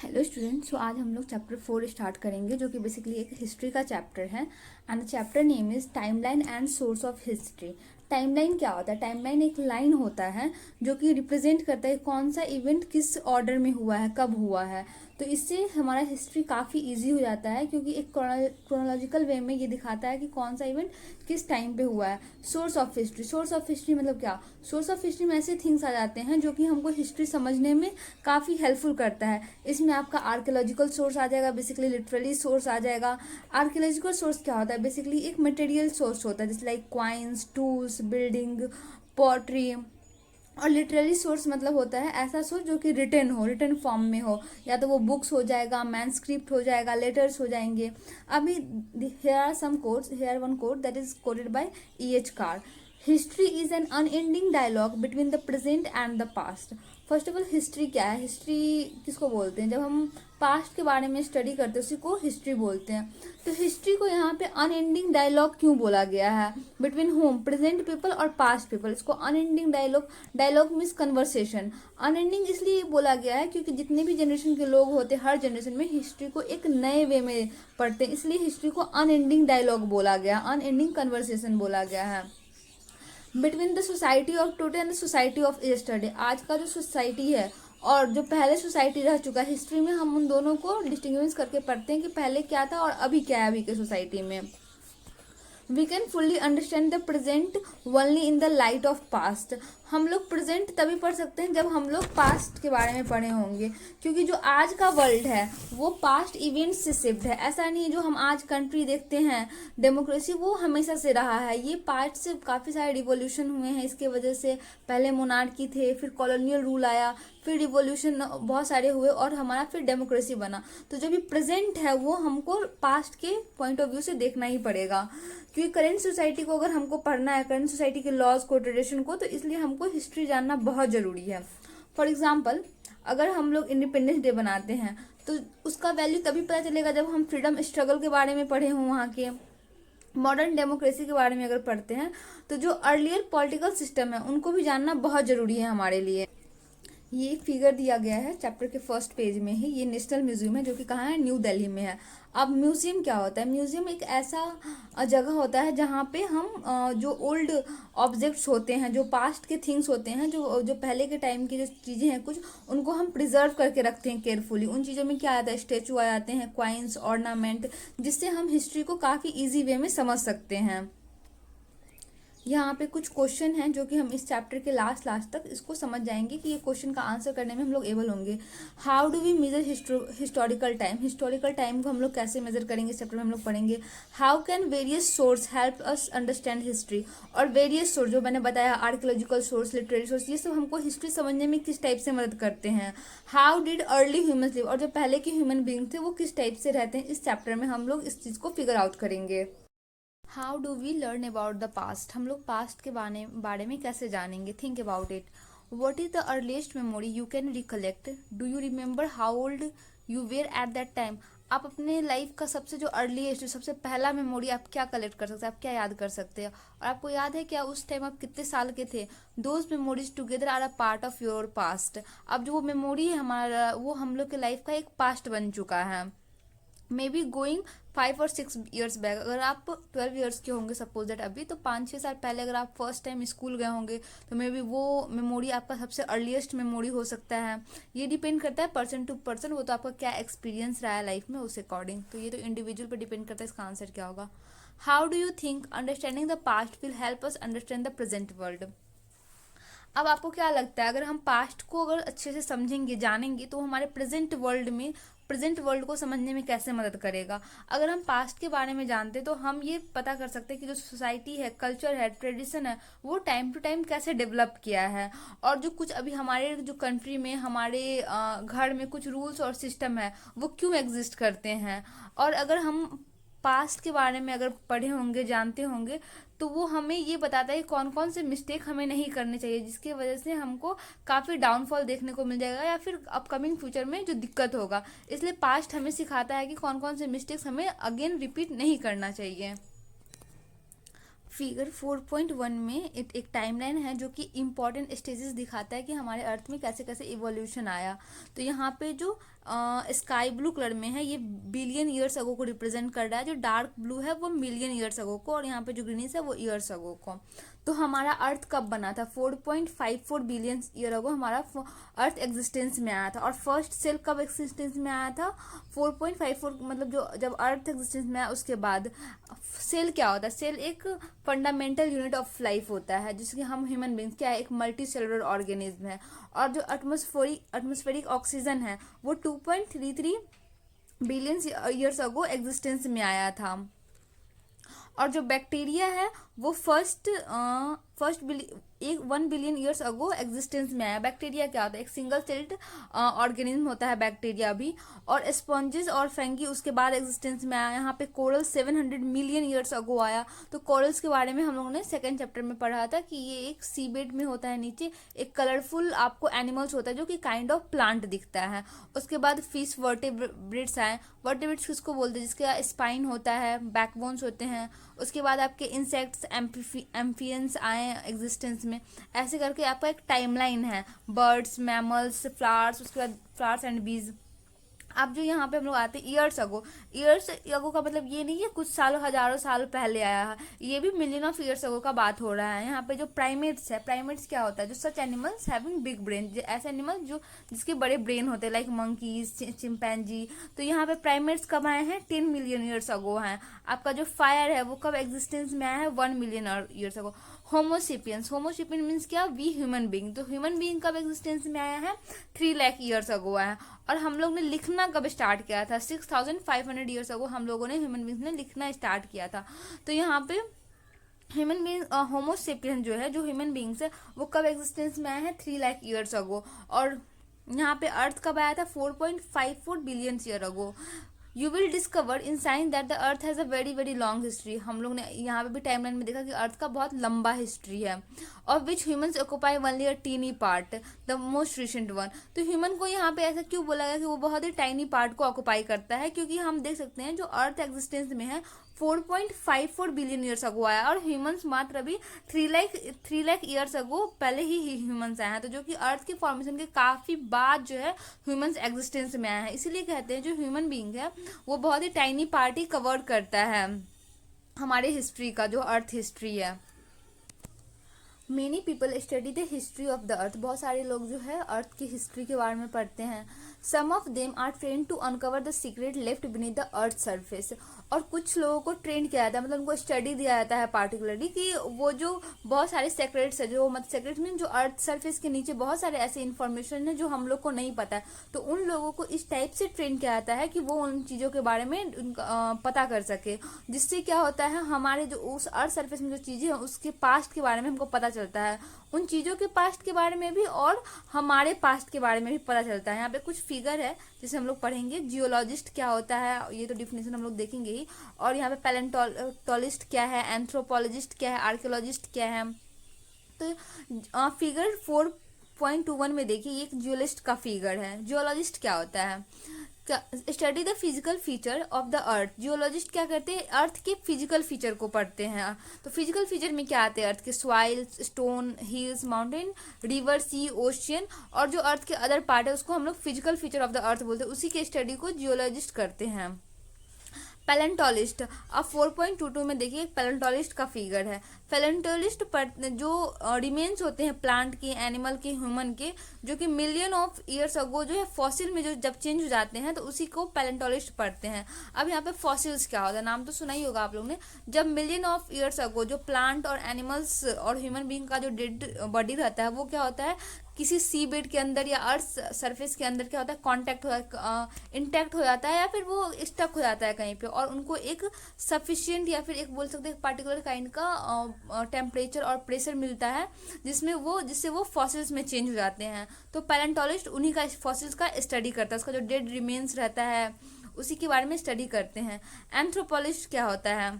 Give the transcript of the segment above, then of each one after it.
Hello students, आज हम लोग चैप्टर 4 स्टार्ट करेंगे जो कि बेसिकली एक हिस्ट्री का चैप्टर है। And the chapter name is timeline and source of history. Timeline क्या होता है? टाइमलाइन एक लाइन होता है जो कि रिप्रेजेंट करता है कौन सा इवेंट किस ऑर्डर में हुआ है, कब हुआ है। तो इससे हमारा हिस्ट्री काफ़ी इजी हो जाता है क्योंकि एक क्रोनोलॉजिकल वे में ये दिखाता है कि कौन सा इवेंट किस टाइम पे हुआ है। Source of history, source of history मतलब क्या? सोर्स ऑफ हिस्ट्री में ऐसे थिंग्स आ जाते हैं जो कि हमको हिस्ट्री समझने में काफ़ी हेल्पफुल करता है। इसमें आपका आर्कियोलॉजिकल सोर्स आ जाएगा, बेसिकली लिटरेरी सोर्स आ जाएगा। आर्कियोलॉजिकल सोर्स क्या होता है? बेसिकली एक मटेरियल सोर्स होता है, जैसे like coins, tools, building, pottery. और लिटरेरी सोर्स मतलब होता है ऐसा सोर्स जो कि रिटन हो, रिटन फॉर्म में हो, या तो वो बुक्स हो जाएगा, मैनस्क्रिप्ट हो जाएगा, लेटर्स हो जाएंगे। अभी here are some quotes, here one quote that is quoted by E.H. Carr. History is an unending dialogue between the present and the past. First of all history क्या है? History किसको बोलते हैं? जब हम पास्ट के बारे में स्टडी करते हैं उसी को हिस्ट्री बोलते हैं। तो हिस्ट्री को यहाँ पे अनएंडिंग डायलॉग क्यों बोला गया है? बिटवीन होम, प्रेजेंट पीपल और पास्ट पीपल। इसको unending dialogue, dialogue means conversation. Unending इसलिए बोला गया है क्योंकि जितने भी जनरेशन के लोग होते हैं हर जनरेशन में हिस्ट्री को एक नए वे में पढ़ते हैं, इसलिए हिस्ट्री को अनएंडिंग डायलॉग बोला गया, अनएंडिंग कन्वर्सेशन बोला गया है। Between the society of today and the society of yesterday, आज का जो सोसाइटी है और जो पहले सोसाइटी रह चुका है, हिस्ट्री में हम उन दोनों को डिस्टिंग्विश करके पढ़ते हैं कि पहले क्या था और अभी क्या है अभी के सोसाइटी में। We can fully understand the present only in the light of past. हम लोग प्रेजेंट तभी पढ़ सकते हैं जब हम लोग पास्ट के बारे में पढ़े होंगे, क्योंकि जो आज का वर्ल्ड है वो पास्ट इवेंट्स से शिफ्ट है। ऐसा नहीं है जो हम आज कंट्री देखते हैं डेमोक्रेसी, वो हमेशा से रहा है। ये पास्ट से काफ़ी सारे रिवॉल्यूशन हुए हैं, इसके वजह से पहले मोनार्की थे, फिर कॉलोनियल रूल आया, फिर रिवॉल्यूशन बहुत सारे हुए और हमारा फिर डेमोक्रेसी बना। तो जो भी प्रेजेंट है वो हमको पास्ट के पॉइंट ऑफ व्यू से देखना ही पड़ेगा, क्योंकि करेंट सोसाइटी को अगर हमको पढ़ना है, करेंट सोसाइटी के लॉज को, ट्रेडिशन को, तो इसलिए हमको हिस्ट्री जानना बहुत ज़रूरी है। फॉर एग्जाम्पल, अगर हम लोग इंडिपेंडेंस डे बनाते हैं तो उसका वैल्यू तभी पता चलेगा जब हम फ्रीडम स्ट्रगल के बारे में पढ़े हों, वहाँ के मॉडर्न डेमोक्रेसी के बारे में अगर पढ़ते हैं तो जो अर्लियर पॉलिटिकल सिस्टम है उनको भी जानना बहुत ज़रूरी है हमारे लिए। ये एक फिगर दिया गया है चैप्टर के फर्स्ट पेज में ही। ये नेशनल म्यूजियम है जो कि कहाँ है? न्यू दिल्ली में है। अब म्यूजियम क्या होता है? म्यूजियम एक ऐसा जगह होता है जहाँ पे हम जो ओल्ड ऑब्जेक्ट्स होते हैं, जो पास्ट के थिंग्स होते हैं, जो जो पहले के टाइम की जो चीज़ें हैं कुछ, उनको हम प्रिजर्व करके रखते हैं केयरफुली। उन चीज़ों में क्या आता है? स्टेचू आ जाते हैं, क्वाइंस, ऑर्नामेंट, जिससे हम हिस्ट्री को काफ़ी ईजी वे में समझ सकते हैं। यहाँ पे कुछ क्वेश्चन हैं जो कि हम इस चैप्टर के लास्ट तक इसको समझ जाएंगे कि ये क्वेश्चन का आंसर करने में हम लोग एबल होंगे। How do we measure historical time? Historical time को हम लोग कैसे मेजर करेंगे, इस चैप्टर में हम लोग पढ़ेंगे। How can various source help us understand history? और वेरियस सोर्स जो मैंने बताया, आर्कियोलॉजिकल सोर्स, लिटरेरी सोर्स, ये सब हमको हिस्ट्री समझने में किस टाइप से मदद करते हैं। How did early human live? और जो पहले के ह्यूमन बींग थे वो किस टाइप से रहते हैं, इस चैप्टर में हम लोग इस चीज़ को फिगर आउट करेंगे। How do we learn about the past? हम लोग पास्ट के बारे में कैसे जानेंगे? Think about it. What is the earliest memory you can recollect? Do you remember how old you were at that time? आप अपने लाइफ का सबसे जो अर्लीस्ट, सबसे पहला मेमोरी आप क्या कलेक्ट कर सकते हैं, आप क्या याद कर सकते हैं, और आपको याद है क्या उस टाइम आप कितने साल के थे? Those memories together are a part of your past. अब जो वो मेमोरी है हमारा, वो हम लोग के लाइफ का एक पास्ट बन चुका है। मे बी गोइंग 5 और 6 ईयर्स बैक, अगर आप 12 ईयर्स के होंगे सपोज दैट अभी, तो 5-6 साल पहले अगर आप फर्स्ट टाइम स्कूल गए होंगे तो मे बी वो मेमोरी आपका सबसे अर्लीस्ट मेमोरी हो सकता है। ये डिपेंड करता है पर्सन टू पर्सन, वो तो आपका क्या एक्सपीरियंस रहा है लाइफ में उस अकॉर्डिंग। तो ये तो इंडिविजुअल पर डिपेंड करता है इसका आंसर क्या होगा। How do you think understanding the past will help us understand the present world? अब आपको क्या लगता है अगर हम पास्ट को अगर अच्छे से समझेंगे, जानेंगे, तो हमारे प्रेजेंट वर्ल्ड को समझने में कैसे मदद करेगा? अगर हम पास्ट के बारे में जानते तो हम ये पता कर सकते हैं कि जो सोसाइटी है, कल्चर है, ट्रेडिशन है, वो टाइम टू टाइम कैसे डेवलप किया है, और जो कुछ अभी हमारे जो कंट्री में, हमारे घर में कुछ रूल्स और सिस्टम है वो क्यों एग्जिस्ट करते हैं। और अगर हम पास्ट के बारे में अगर पढ़े होंगे, जानते होंगे, तो वो हमें ये बताता है कि कौन कौन से मिस्टेक हमें नहीं करने चाहिए, जिसकी वजह से हमको काफ़ी डाउनफॉल देखने को मिल जाएगा या फिर अपकमिंग फ्यूचर में जो दिक्कत होगा। इसलिए पास्ट हमें सिखाता है कि कौन कौन से मिस्टेक्स हमें अगेन रिपीट नहीं करना चाहिए। फिगर 4.1 में एक टाइमलाइन है जो कि इम्पॉर्टेंट स्टेजेस दिखाता है कि हमारे अर्थ में कैसे कैसे इवोल्यूशन आया। तो यहाँ पे जो स्काई ब्लू कलर में है ये बिलियन ईयर्स अगो को रिप्रेजेंट कर रहा है, जो डार्क ब्लू है वो मिलियन ईयर्स अगो को, और यहाँ पे जो ग्रीनिश है वो ईयर्स अगो को। तो हमारा अर्थ कब बना था? 4.54 बिलियन ईयर अगो हमारा अर्थ एग्जिस्टेंस में आया था। और फर्स्ट सेल कब एग्जिस्टेंस में आया था? 4.54, मतलब जो जब अर्थ एग्जिस्टेंस में आया उसके बाद। सेल क्या होता है? सेल एक फंडामेंटल यूनिट ऑफ लाइफ होता है, जिसके हम ह्यूमन बींग्स क्या है, एक मल्टी सेलुलर ऑर्गेनिज्म है। और जो एटमॉस्फेरिक ऑक्सीजन है वो 2.33 बिलियन ईयर्स अगो एग्जिस्टेंस में आया था। और जो बैक्टीरिया है वो first 1 billion years ago existence में आया। बैक्टीरिया क्या होता है? एक सिंगल सेल्ड ऑर्गेनिज्म होता है बैक्टीरिया भी। और स्पॉन्जेस और फंगी उसके बाद एग्जिस्टेंस में आया। यहाँ पे कोरल 700 मिलियन ईयर्स अगो आया। तो कोरल्स के बारे में हम लोगों ने सेकेंड चैप्टर में पढ़ा था कि ये एक सी बेड में होता है, नीचे एक कलरफुल आपको एनिमल्स होता है जो कि काइंड ऑफ प्लांट दिखता है। उसके बाद फिश वर्टेब्रेट्स आए। वर्टेब्रेट्स किसको बोलते हैं? जिसका स्पाइन होता है, बैकबोन्स होते हैं। उसके बाद आपके इंसेक्ट्स, एम्फियंस आए एग्जिस्टेंस में। ऐसे करके आपका एक टाइमलाइन है, बर्ड्स, मैमल्स, फ्लावर्स, उसके बाद फ्लावर्स एंड बीज। अब जो यहाँ पे हम लोग आते हैं ईयर्स अगो। ईयर्स अगो का मतलब ये नहीं है कुछ सालों हजारों साल पहले आया है, ये भी मिलियन ऑफ ईयर्स अगो का बात हो रहा है। यहाँ पे जो प्राइमेट्स है, प्राइमेट्स क्या होता है? जो such animals having big brain, ऐसे एनिमल्स जो जिसके बड़े ब्रेन होते हैं, लाइक मंकीज, चिंपैंजी। तो यहाँ पे प्राइमेट्स कब आए हैं? 10 मिलियन ईयर्स अगो हैं। आपका जो फायर है वो कब एग्जिस्टेंस में आया है? 1 million years ago. Homo sapiens, homo sapien means क्या? We human being. तो ह्यूमन बींग कब एग्जिस्टेंस में आया है? 3 लाख ईयर्स अगो आया। और हम लोग ने लिखना कब स्टार्ट किया था? 6500 ईयर्स अगो हम लोगों ने, ह्यूमन बींग्स ने लिखना स्टार्ट किया था। तो यहाँ पे ह्यूमन बींग, होमोसेपियन जो है, जो ह्यूमन बींग्स है वो कब एग्जिस्टेंस में आया है? 3 लाख ईयर्स अगो। और यहाँ पे अर्थ कब आया था? 4.54 billion year ago. You will discover in science that the earth has a very very long history. हम लोग ने यहाँ पे भी टाइमलाइन में देखा कि अर्थ का बहुत लंबा हिस्ट्री है। और which humans occupy only a tiny part, the most recent one. तो ह्यूमन को यहाँ पे ऐसा क्यों बोला गया कि वो बहुत ही टाइनी पार्ट को ऑक्यूपाई करता है? क्योंकि हम देख सकते हैं जो अर्थ एग्जिस्टेंस में है 4.54 बिलियन ईयर्स अगो आया, और ह्यूमंस मात्र अभी 3 लाख ईयर्स अगो पहले ही ह्यूमंस आए हैं। तो जो कि अर्थ के फॉर्मेशन के काफ़ी बाद जो है ह्यूमंस एग्जिस्टेंस में आए हैं। इसीलिए कहते हैं जो ह्यूमन बीइंग है वो बहुत ही टाइनी पार्ट ही कवर करता है हमारे हिस्ट्री का, जो अर्थ हिस्ट्री है। Many people study the history of the earth. बहुत सारे लोग जो है अर्थ की हिस्ट्री के बारे में पढ़ते हैं। Some of them are trying to uncover the secret left beneath the earth surface. और कुछ लोगों को ट्रेन किया जाता है, मतलब उनको स्टडी दिया जाता है पार्टिकुलरली कि वो जो बहुत सारे सेक्रेट्स है, जो मतलब सेक्रेट्स मीन जो अर्थ सरफेस के नीचे बहुत सारे ऐसे इन्फॉर्मेशन है जो हम लोग को नहीं पता है। तो उन लोगों को इस टाइप से ट्रेन किया जाता है कि वो उन चीज़ों के बारे में पता कर सके, जिससे क्या होता है हमारे जो उस अर्थ सरफेस में जो चीज़ें हैं उसके पास्ट के बारे में हमको पता चलता है, उन चीज़ों के पास्ट के बारे में भी और हमारे पास्ट के बारे में भी पता चलता है। यहाँ पे कुछ फिगर है जिसे हम लोग पढ़ेंगे। जियोलॉजिस्ट क्या होता है ये तो डिफिनेशन हम लोग देखेंगे ही। और यहाँ पे पैलेंटोलॉजिस्ट क्या है, एंथ्रोपोलॉजिस्ट क्या है, आर्कियोलॉजिस्ट क्या है। तो फिगर 4.21 में देखिए ये एक जियोलॉजिस्ट का फिगर है। जियोलॉजिस्ट क्या होता है? Study the physical feature of the earth. Geologist क्या करते हैं? अर्थ के फिजिकल फीचर को पढ़ते हैं। तो फिजिकल फीचर में क्या आते हैं? अर्थ के soil, stone, hills, mountain, river, sea, ocean, और जो अर्थ के अदर पार्ट है उसको हम लोग physical feature of the earth बोलते हैं। उसी के स्टडी को जियोलॉजिस्ट करते हैं। पैलेंटोलिस्ट, अब 4.22 में देखिए पैलेंटोलिस्ट का फिगर है। पैलेंटोलिस्ट पर जो रिमेन्स होते हैं प्लांट के, एनिमल के, ह्यूमन के, जो कि मिलियन ऑफ ईयर्स अगो जो है फॉसिल में जो जब चेंज हो जाते हैं तो उसी को पैलेंटोलिस्ट पढ़ते हैं। अब यहाँ पे फॉसिल्स क्या होता है? नाम तो सुना ही होगा आप लोगों ने। जब मिलियन ऑफ ईयर्स अगो जो प्लांट और एनिमल्स और ह्यूमन बीइंग का जो डेड बॉडी रहता है वो क्या होता है, किसी सी बेड के अंदर या अर्थ सरफेस के अंदर क्या होता है, कांटेक्ट इंटैक्ट हो जाता है या फिर वो स्टक हो जाता है कहीं पे, और उनको एक सफिशिएंट या फिर एक बोल सकते हैं पार्टिकुलर काइंड का टेम्परेचर और प्रेशर मिलता है जिससे वो फॉसिल्स में चेंज हो जाते हैं। तो पैलेंटोलिस्ट उन्हीं का फॉसिल्स का स्टडी करता है, उसका जो डेड रिमेन्स रहता है उसी के बारे में स्टडी करते हैं। एंथ्रोपोलॉजिस्ट क्या होता है?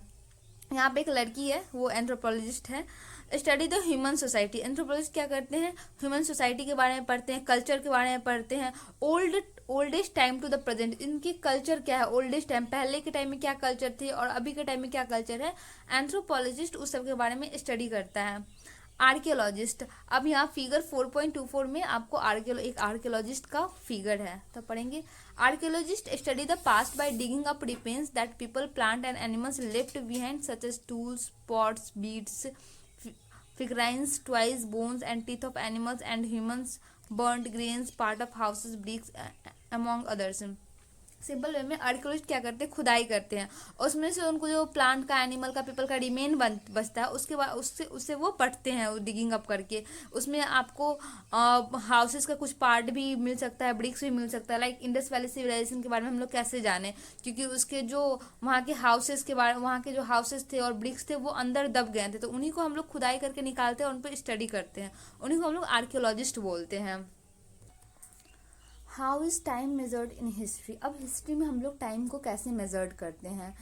यहाँ पे एक लड़की है वो एंथ्रोपोलॉजिस्ट है। Study the human society, anthropologist क्या करते हैं, ह्यूमन सोसाइटी के बारे में पढ़ते हैं, कल्चर के बारे में पढ़ते हैं, oldest time to the present, इनकी कल्चर क्या है, ओल्डेस्ट टाइम, पहले के टाइम में क्या कल्चर थे और अभी के टाइम में क्या कल्चर है, एंथ्रोपोलॉजिस्ट उस सब के बारे में स्टडी करता है। आर्कियोलॉजिस्ट, अब यहाँ फिगर 4.24 में आपको एक आर्कियोलॉजिस्ट का फिगर है तो पढ़ेंगे। Archaeologist study the past by digging up remains that people, plant and animals left behind such as tools, pots, beads, figurines, toys, bones and teeth of animals and humans, burnt grains, part of houses, bricks, among others। Simple way में archaeologist क्या करते हैं, खुदाई करते हैं, उसमें से उनको जो प्लांट का, एनिमल का, पीपल का रिमेन बचता है, उसके बाद उससे वो पढ़ते हैं डिगिंग अप करके। उसमें आपको हाउसेस का कुछ पार्ट भी मिल सकता है, ब्रिक्स भी मिल सकता है। लाइक इंडस वैली सिविलाइजेशन के बारे में हम लोग कैसे जाने, क्योंकि उसके जो वहाँ के हाउसेस के बारे, वहाँ के जो हाउसेस थे और ब्रिक्स थे वो अंदर दब गए थे, तो उन्हीं को हम लोग खुदाई करके निकालते हैं और उन पर स्टडी करते हैं, उन्हीं को हम लोग आर्कियोलॉजिस्ट बोलते हैं। How is time measured in history, अब हिस्ट्री में हम लोग टाइम को कैसे मेजर्ड करते हैं।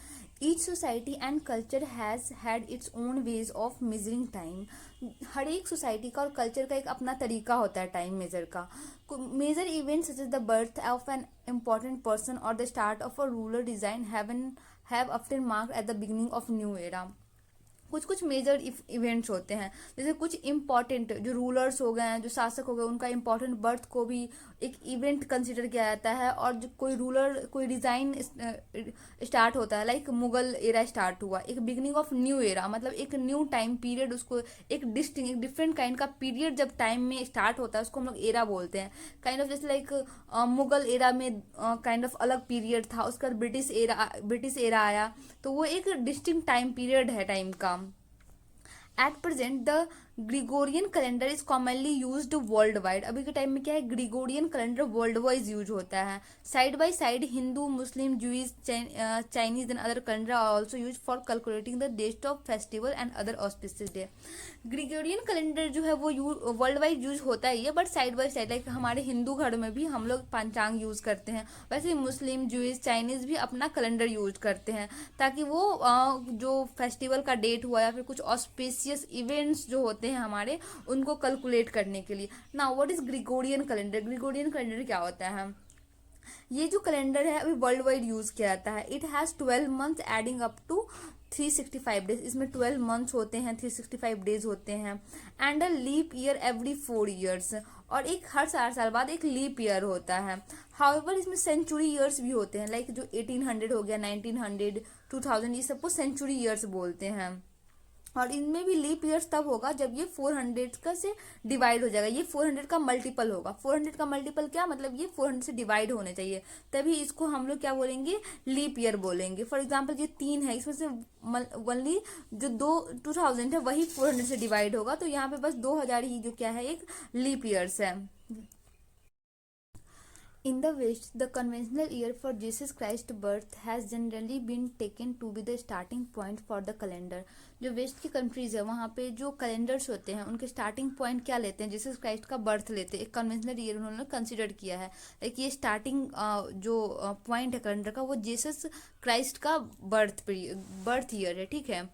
Each society and culture has had its own ways of measuring time, हर एक सोसाइटी का और कल्चर का एक अपना तरीका होता है टाइम मेजर का। Measure events such as the birth of an important person और the start of a ruler design have often marked at the beginning of new era। कुछ मेजर इवेंट्स होते हैं, जैसे कुछ इम्पॉर्टेंट जो रूलर्स हो गए हैं, जो शासक हो गए, उनका इम्पॉर्टेंट बर्थ को भी एक इवेंट कंसिडर किया जाता है। और जो कोई रूलर, कोई डिज़ाइन स्टार्ट होता है, लाइक मुगल एरा स्टार्ट हुआ, एक बिगनिंग ऑफ न्यू एरा, मतलब एक न्यू टाइम पीरियड, उसको एक डिफरेंट काइंड का पीरियड जब टाइम में स्टार्ट होता है उसको हम लोग एरा बोलते हैं। काइंड ऑफ जैसे लाइक मुगल एरा में काइंड ऑफ अलग पीरियड था, उसके बाद ब्रिटिश एरा आया, तो वो एक डिस्टिंक्ट टाइम पीरियड है टाइम का। At present the Gregorian calendar is commonly used world wide, अभी के टाइम में क्या है, Gregorian calendar world wise use होता है। Side by side Hindu, Muslim, Jewish, Chinese and other calendar are also use for calculating the date of festival and other auspicious day. Gregorian calendar जो है वो वर्ल्ड वाइड यूज होता ही है, but side by side, like हमारे हिंदू घर में भी हम लोग पंचांग यूज करते हैं, वैसे मुस्लिम, जूइश, चाइनीज भी अपना कैलेंडर यूज करते हैं, ताकि वो जो फेस्टिवल का डेट हुआ या फिर कुछ ऑस्पिशियस इवेंट्स जो होते हैं हमारे, उनको कैलकुलेट करने के लिए। Now what is Gregorian calendar, Gregorian calendar क्या होता है, ये जो कैलेंडर है अभी वर्ल्ड वाइड यूज किया जाता है। It has 12 months adding up to 365 days, इसमें 12 मंथ्स होते हैं, 365 डेज होते हैं। And a leap year every 4 years, और एक हर 4 साल बाद एक लीप ईयर होता है। हाउएवर इसमें सेंचुरी ईयर्स भी होते हैं, लाइक जो 1800 हो गया, 1900, 2000, ये सबको सेंचुरी ईयर्स बोलते हैं। और इनमें भी लीप ईयर्स तब होगा जब ये 400 का से डिवाइड हो जाएगा, ये 400 का मल्टीपल होगा। 400 का मल्टीपल क्या मतलब, ये 400 से डिवाइड होने चाहिए, तभी इसको हम लोग क्या बोलेंगे, लीप ईयर बोलेंगे। फॉर एग्जांपल ये 3 है, इसमें से ओनली जो 2000 है वही 400 से डिवाइड होगा, तो यहाँ पे बस 2000 ही जो क्या है एक लीप ईयर्स है। In the West, the conventional year for Jesus Christ's birth has generally been taken to be the starting point for the calendar। जो वेस्ट की कंट्रीज है वहाँ पे जो कैलेंडर्स होते हैं उनके स्टार्टिंग पॉइंट क्या लेते हैं, जीसस क्राइस्ट का बर्थ लेते हैं, एक कन्वेंशनल ईयर उन्होंने कंसिडर किया है। लाइक ये स्टार्टिंग जो पॉइंट है कैलेंडर का, वो जीसस क्राइस्ट का बर्थ ईयर है, ठीक है।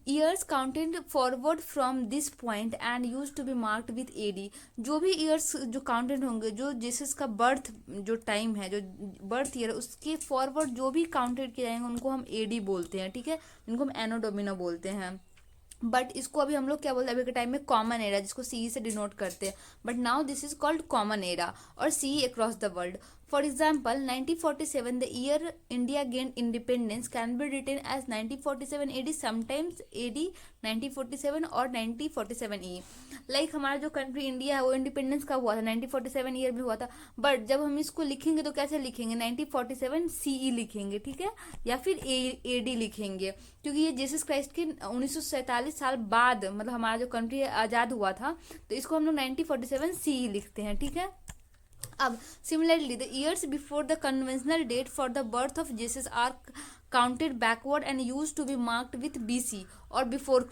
Years counted forward from this point and use to be marked with AD, जो भी ईयर्स जो काउंटेड होंगे, जो जीसस का बर्थ जो टाइम है, जो बर्थ ईयर, उसके फॉरवर्ड जो भी काउंटेड किए जाएंगे उनको हम एडी बोलते हैं, ठीक है, जिनको हम एनो डोमिनो बोलते हैं। बट इसको अभी हम लोग क्या बोलते हैं, अभी के टाइम में कॉमन एरा, जिसको सी से डिनोट करते हैं, but now this is called common era और see across the world. For example, 1947, the year India gained independence, can be written as 1947 AD, sometimes AD 1947 और 1947 E। लाइक हमारा जो country India है वो इंडिपेंडेंस का हुआ था 1947 ईयर में हुआ था, बट जब हम इसको लिखेंगे तो कैसे लिखेंगे, 1947 CE लिखेंगे, ठीक है, या फिर AD लिखेंगे, क्योंकि ये जीसस क्राइस्ट के 1947 साल बाद, मतलब हमारा जो कंट्री आज़ाद हुआ था, तो इसको हम लोग 1947 CE लिखते हैं, ठीक है। अब similarly the years before the conventional date for the birth of Jesus are counted backward and use to be marked with BC और बिफोर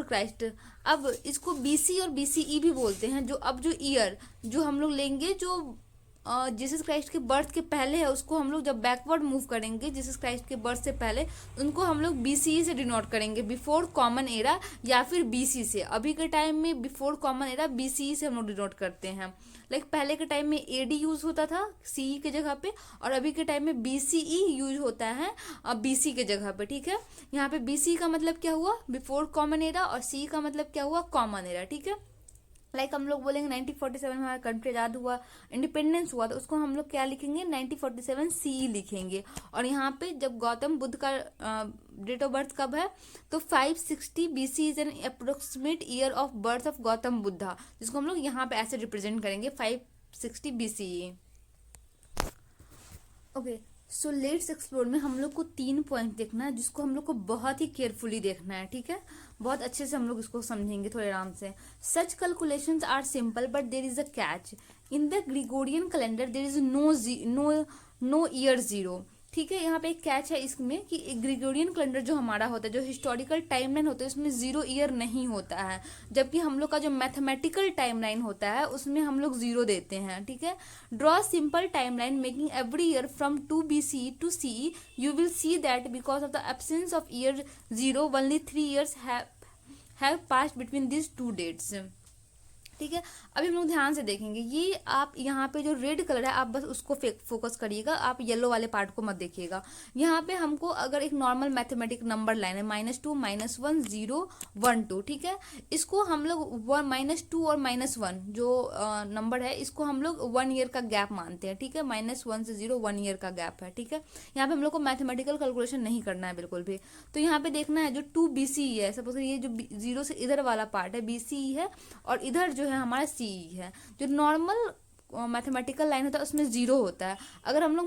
क्राइस्ट। अब इसको BC और BCE भी बोलते हैं। जो अब जो ईयर जो हम लोग लेंगे, जो जीसस क्राइस्ट के बर्थ के पहले है उसको हम लोग जब बैकवर्ड मूव करेंगे, जीसस क्राइस्ट के बर्थ से पहले, उनको हम लोग BCE से डिनोट करेंगे, बिफोर कॉमन एरा, या फिर BC से। अभी के टाइम में बिफोर कॉमन एरा BCE से हम लोग डिनोट करते हैं। लाइक पहले के टाइम में AD यूज होता था CE के जगह पे, और अभी के टाइम में BCE यूज होता है BC के जगह पे, ठीक है। यहाँ पे BC का मतलब क्या हुआ, बिफोर कॉमन एरा, और CE का मतलब क्या हुआ, कॉमन एरा, ठीक है। लाइक हम लोग बोलेंगे 1947 में हमारा कंट्री आज़ाद हुआ, इंडिपेंडेंस हुआ, तो उसको हम लोग क्या लिखेंगे, 1947 CE लिखेंगे। और यहाँ पे जब गौतम बुद्ध का डेट ऑफ बर्थ कब है, तो 560 BC is an approximate year of birth of Gautam Buddha, जिसको हम लोग यहाँ पे ऐसे रिप्रेजेंट करेंगे 560 BCE। Okay, so let's explore में हम लोग को 3 पॉइंट देखना है, जिसको हम लोग को बहुत ही केयरफुली देखना है, ठीक है। बहुत अच्छे से हम लोग इसको समझेंगे थोड़े आराम से। Such calculations are simple but there is a catch. In the Gregorian calendar there is no year zero, ठीक है। यहाँ पे एक कैच है इसमें कि ग्रिगोरियन कैलेंडर जो हमारा होता है, जो हिस्टोरिकल टाइमलाइन होता है, उसमें 0 ईयर नहीं होता है, जबकि हम लोग का जो मैथमेटिकल टाइमलाइन होता है उसमें हम लोग 0 देते हैं, ठीक है। Draw simple timeline making every year from 2 BCE to CE, you will see that because of the absence of year 0 only 3 years have passed between this 2 dates, ठीक है। अभी हम लोग ध्यान से देखेंगे, ये आप यहाँ पे जो रेड कलर है आप बस उसको फोकस करिएगा, आप येलो वाले पार्ट को मत देखिएगा। यहाँ पे हमको अगर एक नॉर्मल मैथमेटिक नंबर लाइन है -2 -1 0 1 2, ठीक है। इसको हम लोग -2 और -1 जो नंबर है इसको हम लोग 1 ईयर का गैप मानते हैं, ठीक है। -1 से 0 1 ईयर का गैप है, ठीक है। यहाँ पे हम लोग को मैथमेटिकल कैलकुलेशन नहीं करना है बिल्कुल भी। तो यहाँ पे देखना है जो 2 BCE है, सपोज ये जो 0 से इधर वाला पार्ट है BCE है, और इधर जो है हमारा CE है। जो नॉर्मल मैथमेटिकल लाइन होता है उसमें 0 होता है। अगर हम लोग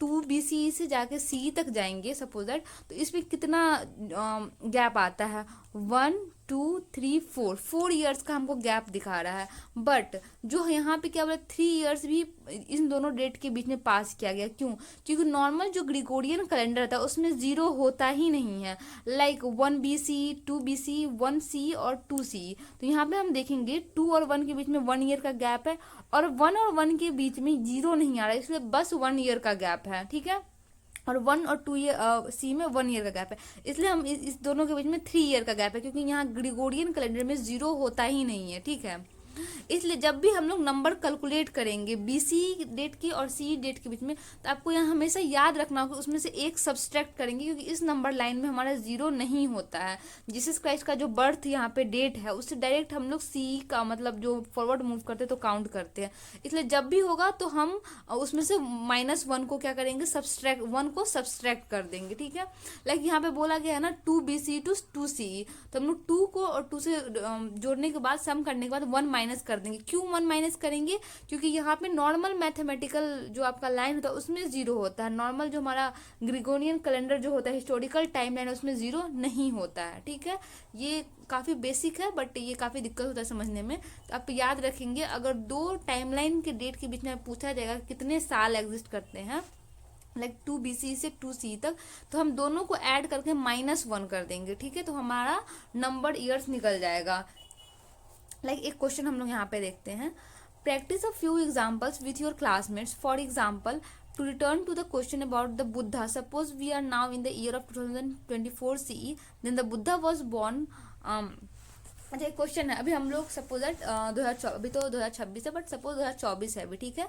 2 BCE से जाके CE तक जाएंगे सपोज दैट, तो इसमें कितना गैप आता है, 1 2 3 4 ईयर्स का हमको गैप दिखा रहा है। बट जो यहाँ पे क्या बोला, 3 ईयर्स भी इन दोनों डेट के बीच में पास किया गया, क्यों, क्योंकि नॉर्मल जो ग्रिगोरियन कैलेंडर था उसमें 0 होता ही नहीं है। लाइक 1 BCE 2 BCE 1 CE और 2 CE, तो यहाँ पे हम देखेंगे 2 और 1 के बीच में 1 ईयर का गैप है, और 1 और 1 के बीच में 0 नहीं आ रहा है, इसलिए बस 1 ईयर का गैप है, ठीक है। और 1 और 2 ईयर सी में 1 ईयर का गैप है, इसलिए हम इस दोनों के बीच में 3 ईयर का गैप है, क्योंकि यहाँ ग्रिगोरियन कैलेंडर में 0 होता ही नहीं है, ठीक है। इसलिए जब भी हम लोग नंबर कैलकुलेट करेंगे BC डेट की और CE डेट के बीच में, तो आपको यहाँ हमेशा याद रखना होगा उसमें से एक सब्सट्रैक्ट करेंगे, क्योंकि इस नंबर लाइन में हमारा 0 नहीं होता है। जीसस क्राइस्ट का जो बर्थ यहाँ पे डेट है उससे डायरेक्ट हम लोग CE का मतलब जो फॉरवर्ड मूव करते हैं तो काउंट करते हैं। इसलिए जब भी होगा तो हम उसमें से -1 को क्या करेंगे, 1 को सब्सट्रैक्ट कर देंगे, ठीक है। लाइक यहाँ पे बोला गया है ना 2 BCE टू 2 CE, तो हम लोग 2 को और 2 से जोड़ने के बाद सम करने के बाद 1 माइनस कर देंगे। क्यों 1 माइनस करेंगे, क्योंकि यहाँ पे नॉर्मल मैथमेटिकल जो आपका लाइन होता है उसमें 0 होता है। नॉर्मल जो हमारा ग्रिगोरियन कैलेंडर जो होता है हिस्टोरिकल टाइम लाइन उसमें 0 नहीं होता है, ठीक है। ये काफ़ी बेसिक है बट ये काफ़ी दिक्कत होता है समझने में, तो आप याद रखेंगे। अगर 2 टाइमलाइन के डेट के बीच में पूछा जाएगा कितने साल एग्जिस्ट करते हैं, लाइक 2 BCE से 2 CE तक, तो हम दोनों को ऐड करके -1 कर देंगे, ठीक है। तो हमारा नंबर ईयर्स निकल जाएगा। लाइक एक क्वेश्चन हम लोग यहाँ पे देखते हैं, practice a few examples with your classmates. For example, to return to the question about the Buddha, suppose we are now in the year of 2024 CE, then the Buddha was born. अच्छा एक question है, अभी हम लोग सपोज दैट 2024, अभी तो 2026 है but suppose 2024 है अभी, ठीक है।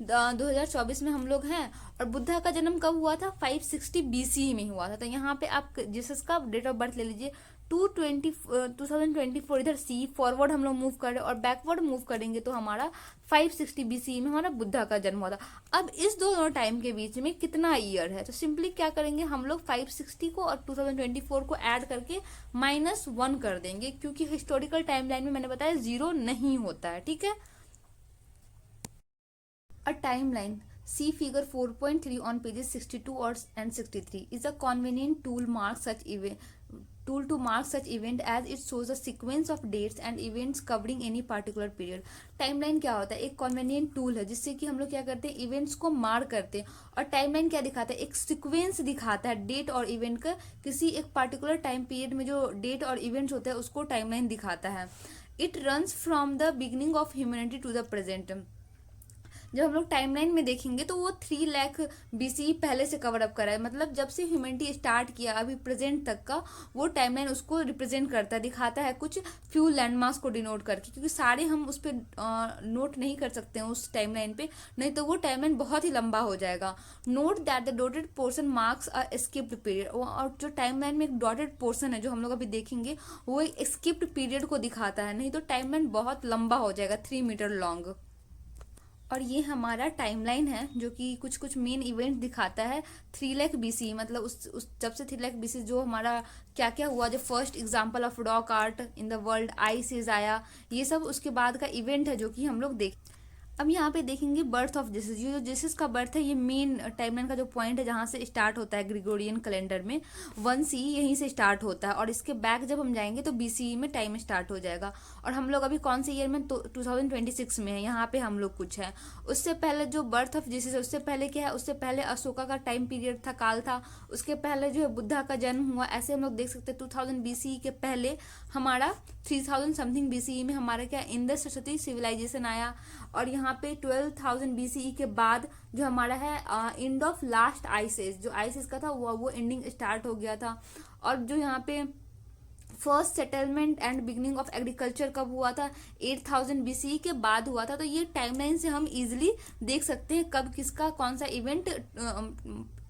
2024 में हम लोग हैं, और बुद्धा का जन्म कब हुआ था, 560 BCE में हुआ था। तो यहाँ पे आप जीसस का डेट ऑफ बर्थ ले लीजिए, 2024 इधर CE फॉरवर्ड हम लोग मूव कर रहे हैं, और बैकवर्ड मूव करेंगे तो हमारा 560 BCE में हमारा बुद्धा का जन्म हुआ था। अब इस दोनों टाइम के बीच में कितना ईयर है, तो सिंपली क्या करेंगे हम लोग 560 को और 2024 को ऐड करके -1 कर देंगे, क्योंकि हिस्टोरिकल टाइमलाइन में मैंने बताया 0 नहीं होता है, ठीक है। A timeline, see figure 4.3 on pages 62 and 63, is a convenient tool to mark such event as it shows a sequence of dates and events covering any particular period. Timeline क्या होता है, एक कॉन्वेनियंट टूल है जिससे कि हम लोग क्या करते हैं, इवेंट्स को मार्क करते हैं। और टाइमलाइन क्या दिखाता है, एक सीक्वेंस दिखाता है डेट और इवेंट का, किसी एक पार्टिकुलर टाइम पीरियड में जो डेट और इवेंट्स होते हैं उसको टाइमलाइन दिखाता है। It runs from the beginning of humanity to the present. जब हम लोग टाइमलाइन में देखेंगे तो वो 3 लाख BCE पहले से कवर अप करा है, मतलब जब से ह्यूमैनिटी स्टार्ट किया अभी प्रेजेंट तक का वो टाइमलाइन उसको रिप्रेजेंट करता है, दिखाता है कुछ फ्यू लैंडमार्क्स को डिनोट करके, क्योंकि सारे हम उस पर नोट नहीं कर सकते हैं उस टाइमलाइन पे, नहीं तो वो टाइमलाइन बहुत ही लंबा हो जाएगा। Note that the dotted portion marks a skipped period, और जो टाइमलाइन में एक डॉटेड पोर्शन है जो हम लोग अभी देखेंगे वो एक स्किप्ड पीरियड को दिखाता है, नहीं तो टाइमलाइन बहुत लंबा हो जाएगा 3 मीटर लॉन्ग। और ये हमारा टाइमलाइन है जो कि कुछ कुछ मेन इवेंट दिखाता है 3 लाख BC, मतलब उस जब से 3 लाख BC जो हमारा क्या क्या हुआ, जो first example of rock art in the world ice age आया, ये सब उसके बाद का इवेंट है जो कि हम लोग देख। अब यहाँ पे देखेंगे बर्थ ऑफ जीसस, ये जो जीसस का बर्थ है ये मेन टाइमलाइन का जो पॉइंट है जहाँ से स्टार्ट होता है ग्रिगोरियन कैलेंडर में 1 CE यहीं से स्टार्ट होता है, और इसके बैक जब हम जाएंगे तो BCE में टाइम स्टार्ट हो जाएगा। और हम लोग अभी कौन से ईयर में, तो 2026 में है, यहाँ पे हम लोग कुछ है। उससे पहले जो बर्थ ऑफ जीसस है उससे पहले क्या है, उससे पहले अशोका का टाइम पीरियड था, काल था, उसके पहले जो है बुद्धा का जन्म हुआ, ऐसे हम लोग देख सकते हैं। 2000 BCE के पहले हमारा 3000 समथिंग BCE में हमारा क्या इंडस सरस्वती सिविलाइजेशन आया, और यहाँ पे 12,000 BCE के बाद जो हमारा है end of last ice age, जो आइस एज का था वो एंडिंग स्टार्ट हो गया था। और जो यहाँ पे first settlement and beginning of agriculture कब हुआ था, 8000 BCE के बाद हुआ था। तो ये टाइमलाइन से हम इजिली देख सकते हैं कब किसका कौन सा इवेंट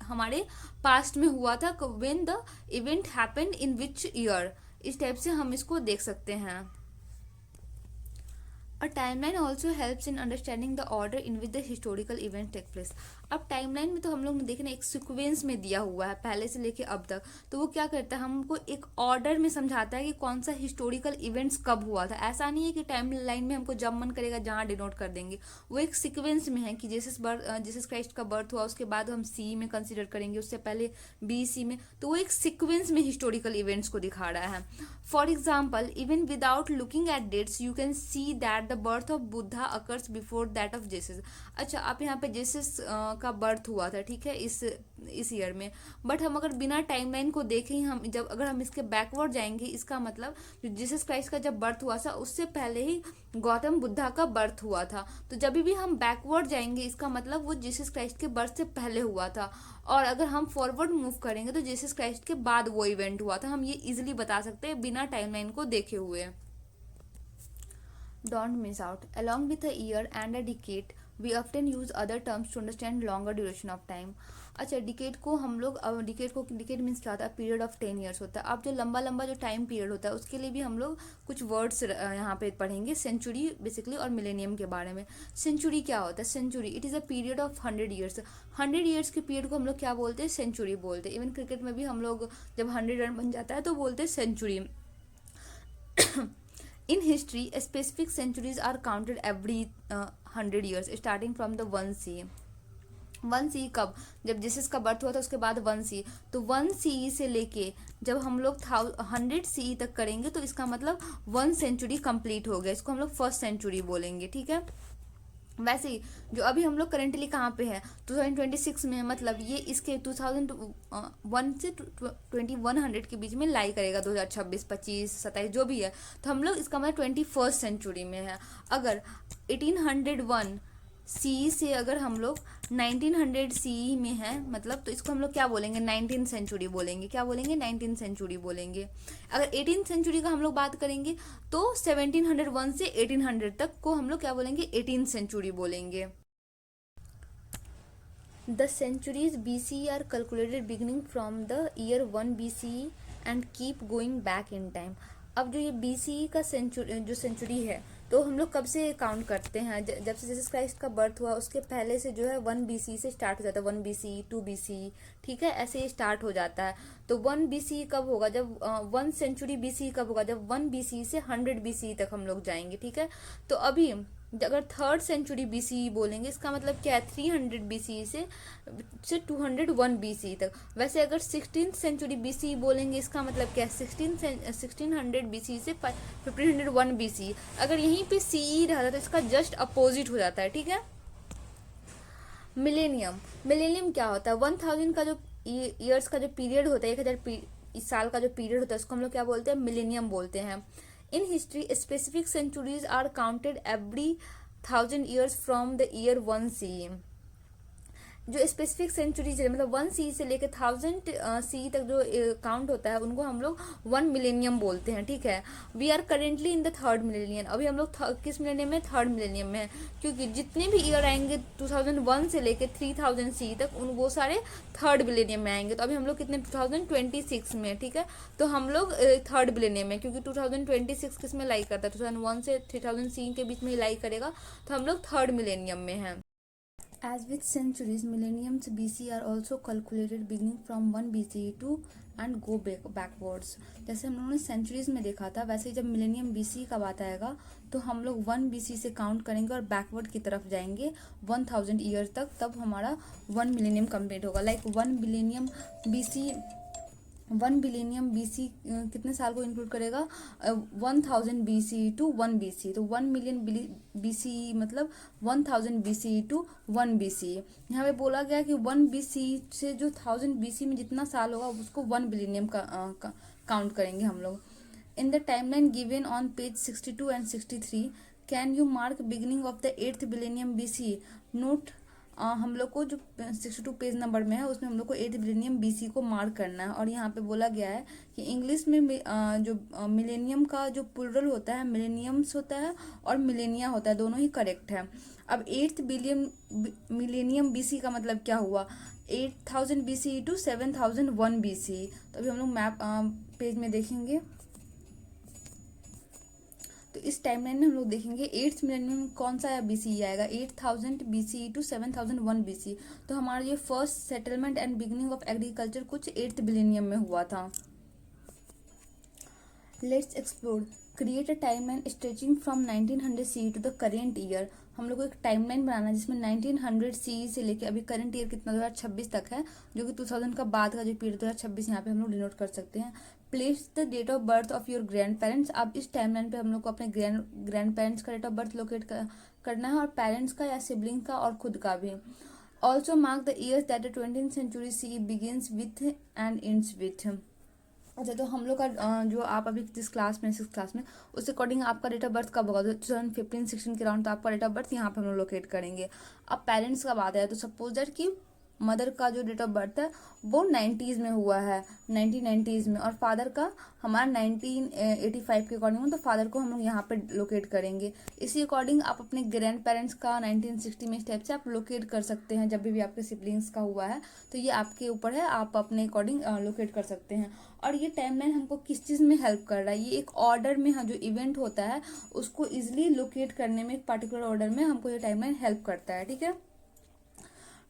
हमारे पास्ट में हुआ था, when the event happened in which year, इस टाइप से हम इसको देख सकते हैं। A timeline also helps in understanding the order in which the historical events take place. अब टाइमलाइन में तो हम लोग ने देखना एक सीक्वेंस में दिया हुआ है पहले से लेके अब तक, तो वो क्या करता है हमको एक ऑर्डर में समझाता है कि कौन सा हिस्टोरिकल इवेंट्स कब हुआ था। ऐसा नहीं है कि टाइमलाइन में हमको जब मन करेगा जहाँ डिनोट कर देंगे, वो एक सीक्वेंस में है कि जीसस क्राइस्ट का बर्थ हुआ उसके बाद हम CE में कंसिडर करेंगे, उससे पहले BC में, तो वो एक सीक्वेंस में हिस्टोरिकल इवेंट्स को दिखा रहा है। For example even without looking at dates you can see that the birth of Buddha occurs before that of Jesus. अच्छा, आप यहाँ पे जीसस का बर्थ हुआ था, ठीक है, इस ईयर में, बट हम अगर बिना टाइमलाइन को देखें, हम जब अगर हम इसके बैकवर्ड जाएंगे, इसका मतलब जो जीसस क्राइस्ट का जब बर्थ हुआ था उससे पहले ही गौतम बुद्धा का बर्थ हुआ था। तो जब भी हम बैकवर्ड जाएंगे इसका मतलब वो जीसस क्राइस्ट के बर्थ से पहले हुआ था, और अगर हम फॉरवर्ड मूव करेंगे तो जीसस क्राइस्ट के बाद वो इवेंट हुआ था। हम ये इजिली बता सकते हैं बिना टाइमलाइन को देखे हुए। Don't miss out. Along with a year and a decade, we often use other terms to understand longer duration of time. अच्छा, डिकेड को हम लोग डिकेड मीन्स क्या होता है, पीरियड ऑफ 10 ईयर्स होता है। अब जो लंबा लंबा जो टाइम पीरियड होता है उसके लिए भी हम लोग कुछ वर्ड्स यहाँ पे पढ़ेंगे, सेंचुरी बेसिकली और मिलेनियम के बारे में। सेंचुरी क्या होता है, century it is a period of 100 years. 100 years के पीरियड को हम लोग क्या बोलते हैं, सेंचुरी बोलते हैं। इवन क्रिकेट में भी हम लोग जब 100 रन बन जाता है तो बोलते हैं century. In history, specific centuries are counted every 100 years, starting from the 1 CE. 1 CE कब, जब जीसस का बर्थ हुआ था उसके बाद 1 CE, तो 1 CE से लेके जब हम लोग 100 CE तक करेंगे तो इसका मतलब 1 सेंचुरी कंप्लीट हो गया, इसको हम लोग फर्स्ट सेंचुरी बोलेंगे, ठीक है। वैसे ही जो अभी हम लोग करेंटली कहाँ पे है, 2026 में, मतलब ये इसके 2001 से 2100 के बीच में लाई करेगा, 2026, 25, 27 जो भी है, तो हम लोग इसका मतलब 21st सेंचुरी में है। अगर 1801 CE से अगर हम लोग 1900 CE में है, मतलब तो इसको हम लोग क्या बोलेंगे, 19th सेंचुरी बोलेंगे। क्या बोलेंगे, 19th सेंचुरी बोलेंगे। अगर 18th सेंचुरी का हम लोग बात करेंगे तो 1701 से 1800 तक को हम लोग क्या बोलेंगे, 18th सेंचुरी बोलेंगे। The centuries BCE are calculated beginning from the year 1 BCE and keep going back in time. अब जो ये BCE का सेंचुरी है तो हम लोग कब से काउंट करते हैं, जब से जीसस क्राइस्ट का बर्थ हुआ उसके पहले से जो है 1 BCE से स्टार्ट हो जाता है, 1 BCE 2 BCE, ठीक है, ऐसे ही स्टार्ट हो जाता है। तो 1 BCE कब होगा, जब 1 सेंचुरी BCE कब होगा, जब 1 BCE से 100 BCE तक हम लोग जाएंगे, ठीक है। तो अभी अगर 3rd सेंचुरी BCE बोलेंगे इसका मतलब क्या है, 300 BCE से 201 BCE तक। वैसे अगर 16th सेंचुरी BCE बोलेंगे इसका मतलब क्या है, 1600 BCE से 1501 BCE। अगर यहीं पे CE रहता तो इसका जस्ट अपोजिट हो जाता है, ठीक है। मिलेनियम क्या होता है, 1000 का जो ईयर्स का जो पीरियड होता है, 1000 साल का जो पीरियड होता है उसको हम लोग क्या बोलते हैं, मिलेनियम बोलते हैं। In history specific centuries are counted every 1000 years from the year 1 CE। जो स्पेसिफिक सेंचुरीज है, मतलब 1 CE से लेकर 1000 CE तक जो काउंट होता है, उनको हम लोग 1 मिलेनियम बोलते हैं, ठीक है। We are currently in the third millennium. अभी हम लोग किस मिलेनियम में? थर्ड मिलेनियम में है, क्योंकि जितने भी ईयर आएंगे 2001 से लेकर 3000 CE तक, उन वो सारे थर्ड मिलेनियम में आएंगे। तो अभी हम लोग कितने? 2026 में, ठीक है। तो हम लोग थर्ड मिलेनियम में, क्योंकि 2026 किस में लाई करता है? 2001 से 3000 CE के बीच में ही लाई करेगा, तो हम लोग थर्ड मिलेनियम में हैं। As with centuries, millenniums BC are also calculated beginning from 1 BCE to and go backwards। जैसे हम लोगों ने सेंचुरीज में देखा था, वैसे ही जब मिलेनियम BC का बात आएगा तो हम लोग 1 BC से काउंट करेंगे और बैकवर्ड की तरफ जाएंगे 1000 ईयर तक, तब हमारा 1 मिलेनियम कंप्लीट होगा। लाइक 1 बिलियनियम BC कितने साल को इंक्लूड करेगा? 1000 BC टू 1 BC। तो 1 मिलियन BC मतलब 1000 BC टू 1 BC। यहाँ पे बोला गया कि 1 BC से जो 1000 BC में जितना साल होगा उसको 1 बिलियनियम का काउंट करेंगे हम लोग। In the timeline given on page 62 and 63, can you mark beginning of the 8th बिलियनियम BC? Note, हम लोग को जो 62 पेज नंबर में है उसमें हम लोग को 8th बिलियनियम BC को मार्क करना है। और यहाँ पे बोला गया है कि इंग्लिश में जो मिलेनियम का जो प्लूरल होता है, मिलेनियम्स होता है और मिलेनिया होता है, दोनों ही करेक्ट है। अब 8th मिलेनियम BC का मतलब क्या हुआ? 8000 BC टू 7001 BC। तो अभी हम लोग मैप पेज में देखेंगे, तो इस टाइमलाइन में हम लोग देखेंगे 8th मिलेनियम कौन सा BC आएगा? 8000 BC टू 7001 BC। तो हमारा ये first settlement and beginning of agriculture कुछ 8th मिलेनियम में हुआ था। Let's explore, create a timeline stretching from 1900 CE to the current year. हम लोग को एक टाइमलाइन बनाना है जिसमें 1900 CE से लेके अभी करंट ईयर कितना 2026 तक है, जो कि 2000 का बाद का जो पीरियड 2026 यहाँ पे हम लोग डिनोट कर सकते हैं। Place the date of birth of your grand parents. अब इस टाइमलाइन पे हम लोग को अपने ग्रैंड पेरेंट्स का डेट ऑफ बर्थ लोकेट करना है, और पेरेंट्स का या सिबलिंग का और खुद का भी। Also mark the years that the 20th century CE begins with and ends with. अच्छा, तो हम लोग का जो आप अभी जिस क्लास में 6th क्लास में, उस अकॉर्डिंग आपका डेट ऑफ बर्थ कब होगा? 2015-16 के राउंड, तो आपका डेट ऑफ बर्थ यहाँ पे हम लोग लोकेट करेंगे। अब पेरेंट्स का बात है, तो सपोज दैट कि मदर का जो डेट ऑफ बर्थ है वो 90s में हुआ है, 1990s में, और फादर का हमारा 1985 के अकॉर्डिंग हो, तो फादर को हम लोग यहाँ पे लोकेट करेंगे। इसी अकॉर्डिंग आप अपने ग्रैंड पेरेंट्स का 1960 में इस टाइप से आप लोकेट कर सकते हैं। जब भी आपके सिबलिंग्स का हुआ है तो ये आपके ऊपर है, आप अपने अकॉर्डिंग लोकेट कर सकते हैं। और ये टाइमलाइन हमको किस चीज़ में हेल्प कर रहा है? ये एक ऑर्डर में जो इवेंट होता है उसको इजिली लोकेट करने में, एक पर्टिकुलर ऑर्डर में हमको ये टाइमलाइन हेल्प करता है, ठीक है।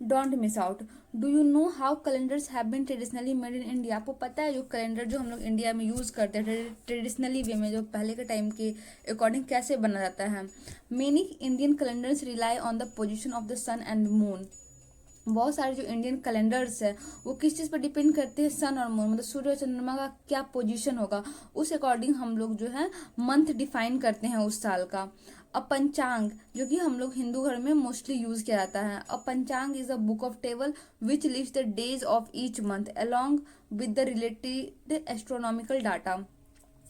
Don't miss out. Do you know how calendars have been traditionally made in India? आपको पता है जो कैलेंडर जो हम लोग इंडिया में यूज़ करते हैं ट्रेडिशनली वे में, जो पहले के टाइम के अकॉर्डिंग कैसे बना जाता है? Many Indian calendars rely on the position of the sun and moon. बहुत सारे जो इंडियन कैलेंडर्स है वो किस चीज़ पर डिपेंड करते हैं? सन और मून, मतलब सूर्य और चंद्रमा का क्या पोजीशन होगा, उस अकॉर्डिंग हम लोग जो है मंथ डिफाइन करते हैं उस साल का। अब पंचांग, जो कि हम लोग हिंदू घर में मोस्टली यूज किया जाता है। अब पंचांग is a book of table which list the days of each month along with the related astronomical data.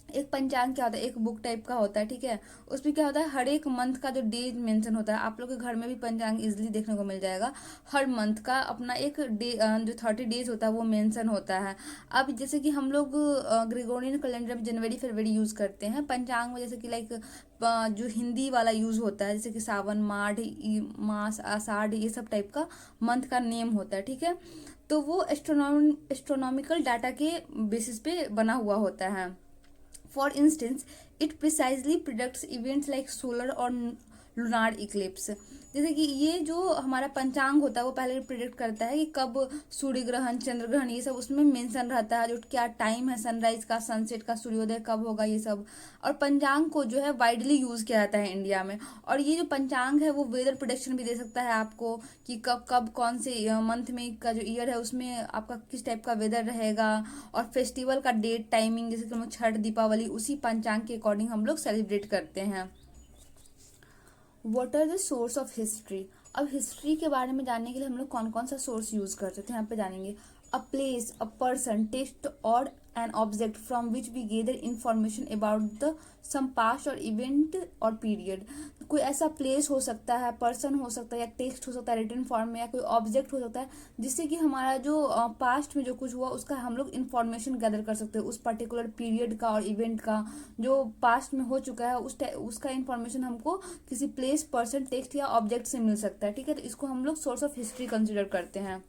एक पंचांग क्या होता है? एक बुक टाइप का होता है, ठीक है। उसमें क्या होता है? हर एक मंथ का जो डेज मेंशन होता है, आप लोग के घर में भी पंचांग इजिली देखने को मिल जाएगा। हर मंथ का अपना एक डे, जो 30 डेज होता है वो मेंशन होता है। अब जैसे कि हम लोग ग्रेगोरियन कैलेंडर में जनवरी फरवरी यूज़ करते हैं, पंचांग में जैसे कि लाइक जो हिंदी वाला यूज़ होता है, जैसे कि सावन, माढ़, मास, आषाढ़, ये सब टाइप का मंथ का नेम होता है, ठीक है। तो वो एस्ट्रोनॉमिकल डाटा के बेसिस पे बना हुआ होता है। For instance, it precisely predicts events like solar और lunar eclipse। जैसे कि ये जो हमारा पंचांग होता है वो पहले प्रिडिक्ट करता है कि कब सूर्य ग्रहण, चंद्र ग्रहण, ये सब उसमें मेंशन रहता है, जो क्या टाइम है सनराइज का, सनसेट का, सूर्योदय कब होगा, ये सब। और पंचांग को जो है वाइडली यूज किया जाता है इंडिया में। और ये जो पंचांग है वो वेदर प्रोडिक्शन भी दे सकता है आपको कि कब कब कौन से मंथ में का जो ईयर है उसमें आपका किस टाइप का वेदर रहेगा। और फेस्टिवल का डेट, टाइमिंग, जैसे कि हम लोग छठ, दीपावली उसी पंचांग के अकॉर्डिंग हम लोग सेलिब्रेट करते हैं। What are the source of history? अब हिस्ट्री के बारे में जानने के लिए हम लोग कौन कौन सा सोर्स यूज कर सकते हैं यहाँ पे जानेंगे। a place, a person, text, or an object from which we gather information about the some past or event or period. कोई ऐसा प्लेस हो सकता है, पर्सन हो सकता है, या टेक्स्ट हो सकता है रिटन फॉर्म में, या कोई ऑब्जेक्ट हो सकता है जिससे कि हमारा जो पास्ट में जो कुछ हुआ उसका हम लोग इन्फॉर्मेशन गैदर कर सकते हैं, उस पर्टिकुलर पीरियड का और इवेंट का जो पास्ट में हो चुका है उसका इन्फॉर्मेशन हमको किसी प्लेस, पर्सन, टेक्स्ट या ऑब्जेक्ट से मिल सकता है। ठीक है, तो इसको हम लोग सोर्स ऑफ हिस्ट्री कंसिडर करते हैं।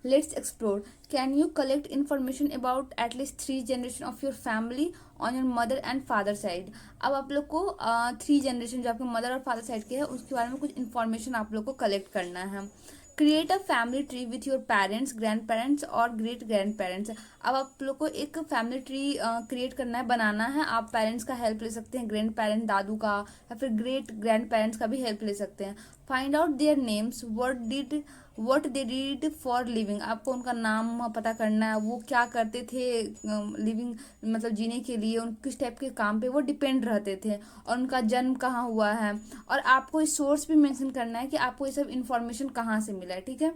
Let's explore. Can you collect information about at least 3 generation of your family on your mother and father side? अब आप लोग को 3 जनरेशन जो आपके मदर और फादर साइड के हैं उसके बारे में कुछ इन्फॉर्मेशन आप लोग को कलेक्ट करना है। Create a family tree with your parents, grand parents और ग्रेट ग्रैंड पेरेंट्स। अब आप लोग को एक फैमिली ट्री क्रिएट करना है, बनाना है। आप पेरेंट्स का हेल्प ले सकते हैं, ग्रैंड पेरेंट दादू का, या फिर ग्रेट ग्रैंड पेरेंट्स का भी हेल्प ले सकते हैं। Find out their names, what they did for living. आपको उनका नाम पता करना है, वो क्या करते थे लिविंग मतलब जीने के लिए, उन किस टाइप के काम पे वो डिपेंड रहते थे, और उनका जन्म कहाँ हुआ है। और आपको इस सोर्स भी मेंशन करना है कि आपको ये सब इन्फॉर्मेशन कहाँ से मिला है। ठीक है,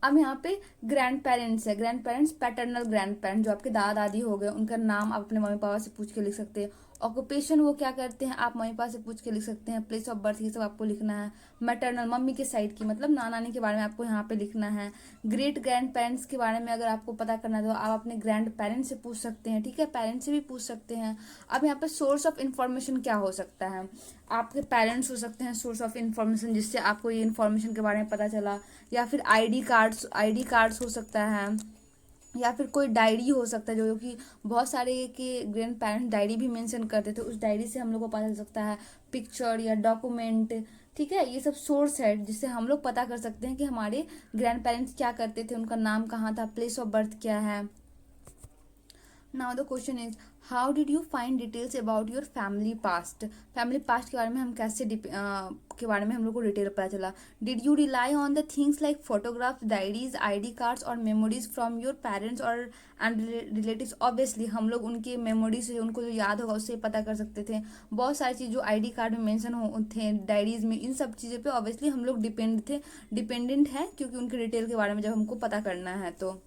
अब यहाँ पे ग्रैंड पेरेंट्स है, grand parents paternal grand parents जो आपके दादा दादी हो गए, उनका नाम आप अपने मम्मी पापा से पूछ के लिख सकते हैं। ऑक्यूपेशन वो क्या करते हैं आप मम्मी पापा से पूछ के लिख सकते हैं। प्लेस ऑफ बर्थ ये सब आपको लिखना है। मैटरनल मम्मी के साइड की मतलब नाना नानी के बारे में आपको यहाँ पे लिखना है। ग्रेट ग्रैंड पेरेंट्स के बारे में अगर आपको पता करना है तो आप अपने ग्रैंड पेरेंट्स से पूछ सकते हैं। ठीक है, पेरेंट्स से भी पूछ सकते हैं। अब यहाँ पे सोर्स ऑफ इन्फॉर्मेशन क्या हो सकता है, आपके पेरेंट्स हो सकते हैं सोर्स ऑफ इन्फॉर्मेशन जिससे आपको ये इन्फॉर्मेशन के बारे में पता चला, या फिर आईडी कार्ड्स हो सकता है, या फिर कोई डायरी हो सकता है जो कि बहुत सारे के ग्रैंड पेरेंट्स डायरी भी मेंशन करते थे, उस डायरी से हम लोग को पता चल सकता है। पिक्चर या डॉक्यूमेंट, ठीक है, ये सब सोर्स है जिससे हम लोग पता कर सकते हैं कि हमारे ग्रैंड पेरेंट्स क्या करते थे, उनका नाम कहाँ था, प्लेस ऑफ बर्थ क्या है। Now the question is how did you find details about your family past. Family past के बारे में हम कैसे के बारे में हम लोग को डिटेल पता चला। Did you rely on the things like photographs, diaries, ID cards और मेमोरीज फ्रॉम योर पेरेंट्स और एंड रिलेटिव्स। ऑब्वियसली हम लोग उनके मेमोरीज से, उनको जो याद होगा उससे पता कर सकते थे। बहुत सारी चीज़ जो आईडी कार्ड में मेंशन हो थे, डायरीज में, इन सब चीज़ों पे ऑब्वियसली हम लोग डिपेंडेंट हैं क्योंकि उनके डिटेल के बारे में जब हमको पता करना है तो।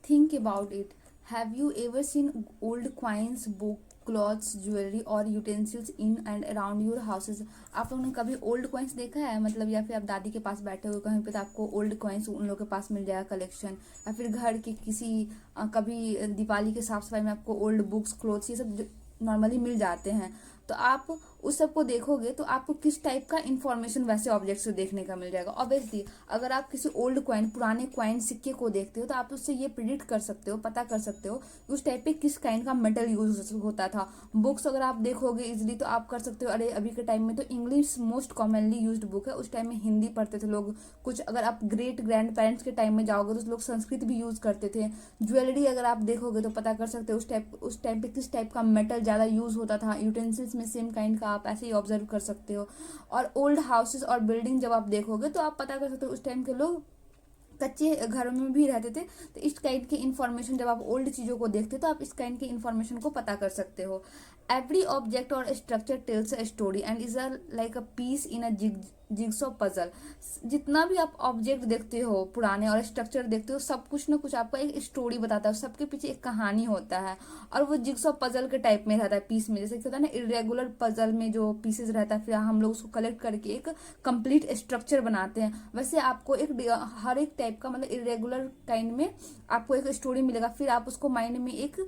Think about it. Have you ever seen old coins, book, clothes, jewelry और utensils in and around your houses? आप लोगों ने कभी ओल्ड कॉइन्स देखा है, मतलब या फिर आप दादी के पास बैठे हुए कहीं पे तो आपको ओल्ड कॉइन्स उन लोगों के पास मिल जाएगा कलेक्शन, या फिर घर के किसी कभी दिवाली के साफ सफाई में आपको ओल्ड बुक्स, क्लोथ्स ये सब नॉर्मली मिल जाते हैं। तो आप उस सब को देखोगे तो आपको किस टाइप का इन्फॉर्मेशन वैसे ऑब्जेक्ट से देखने का मिल जाएगा। ऑब्वियसली अगर आप किसी ओल्ड कॉइन, पुराने कॉइन, सिक्के को देखते हो तो आप उससे ये प्रिडिक्ट कर सकते हो, पता कर सकते हो उस टाइप पे किस काइंड का मेटल यूज होता था। बुक्स अगर आप देखोगे इजिली तो आप कर सकते हो, अरे अभी के टाइम में तो English most commonly used book है, उस टाइम में हिंदी पढ़ते थे लोग कुछ। अगर आप ग्रेट ग्रैंड पेरेंट्स के टाइम में जाओगे तो लोग संस्कृत भी यूज करते थे। ज्वेलरी अगर आप देखोगे तो पता कर सकते हो उस टाइम पे किस टाइप का मेटल ज़्यादा यूज होता था। यूटेंसिल्स में सेम काइंड का आप ऐसे ही ऑब्जर्व कर सकते हो। और ओल्ड हाउसेस और बिल्डिंग जब आप देखोगे तो आप पता कर सकते हो उस टाइम के लोग कच्चे घरों में भी रहते थे। तो इस काइंड की इन्फॉर्मेशन जब आप ओल्ड चीज़ों को देखते हो तो आप इस काइंड की इन्फॉर्मेशन को पता कर सकते हो। एवरी ऑब्जेक्ट और structure tells a story and is a like a piece in a jigsaw puzzle. जितना भी आप ऑब्जेक्ट देखते हो पुराने और स्ट्रक्चर देखते हो, सब कुछ ना कुछ आपको एक स्टोरी बताता है, सबके पीछे एक कहानी होता है और वो जिग्सॉ पजल के टाइप में रहता है, पीस में। जैसे होता है ना इरेगुलर पजल में जो पीसेस रहता है, फिर हम लोग उसको कलेक्ट करके एक कंप्लीट स्ट्रक्चर बनाते हैं। वैसे आपको हर एक टाइप का मतलब इरेगुलर काइंड में आपको एक स्टोरी मिलेगा। फिर आप उसको माइंड में एक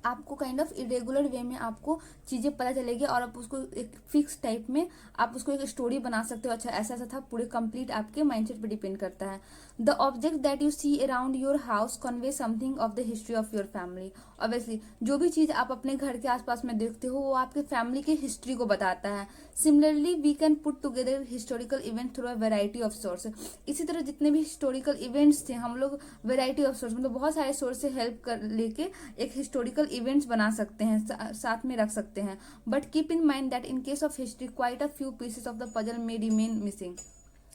आपको काइंड ऑफ इरेगुलर वे में आपको चीज़ें पता चलेगी और आप उसको एक फिक्स टाइप में आप उसको एक स्टोरी बना सकते हो। अच्छा ऐसा ऐसा था, पूरे कंप्लीट आपके माइंडसेट पे डिपेंड करता है। The object that you see around your house convey something of the history of your family. Obviously जो भी चीज़ आप अपने घर के आसपास में देखते हो वो आपके फैमिली की हिस्ट्री को बताता है। Similarly we can put together historical event through a variety of source. इसी तरह जितने भी हिस्टोरिकल इवेंट्स थे हम लोग वेराइटी ऑफ सोर्स मतलब बहुत सारे सोर्स से हेल्प कर लेके एक हिस्टोरिकल इवेंट्स बना सकते हैं, साथ में रख सकते हैं। But keep in mind that in case of history quite a few pieces of the puzzle may remain missing.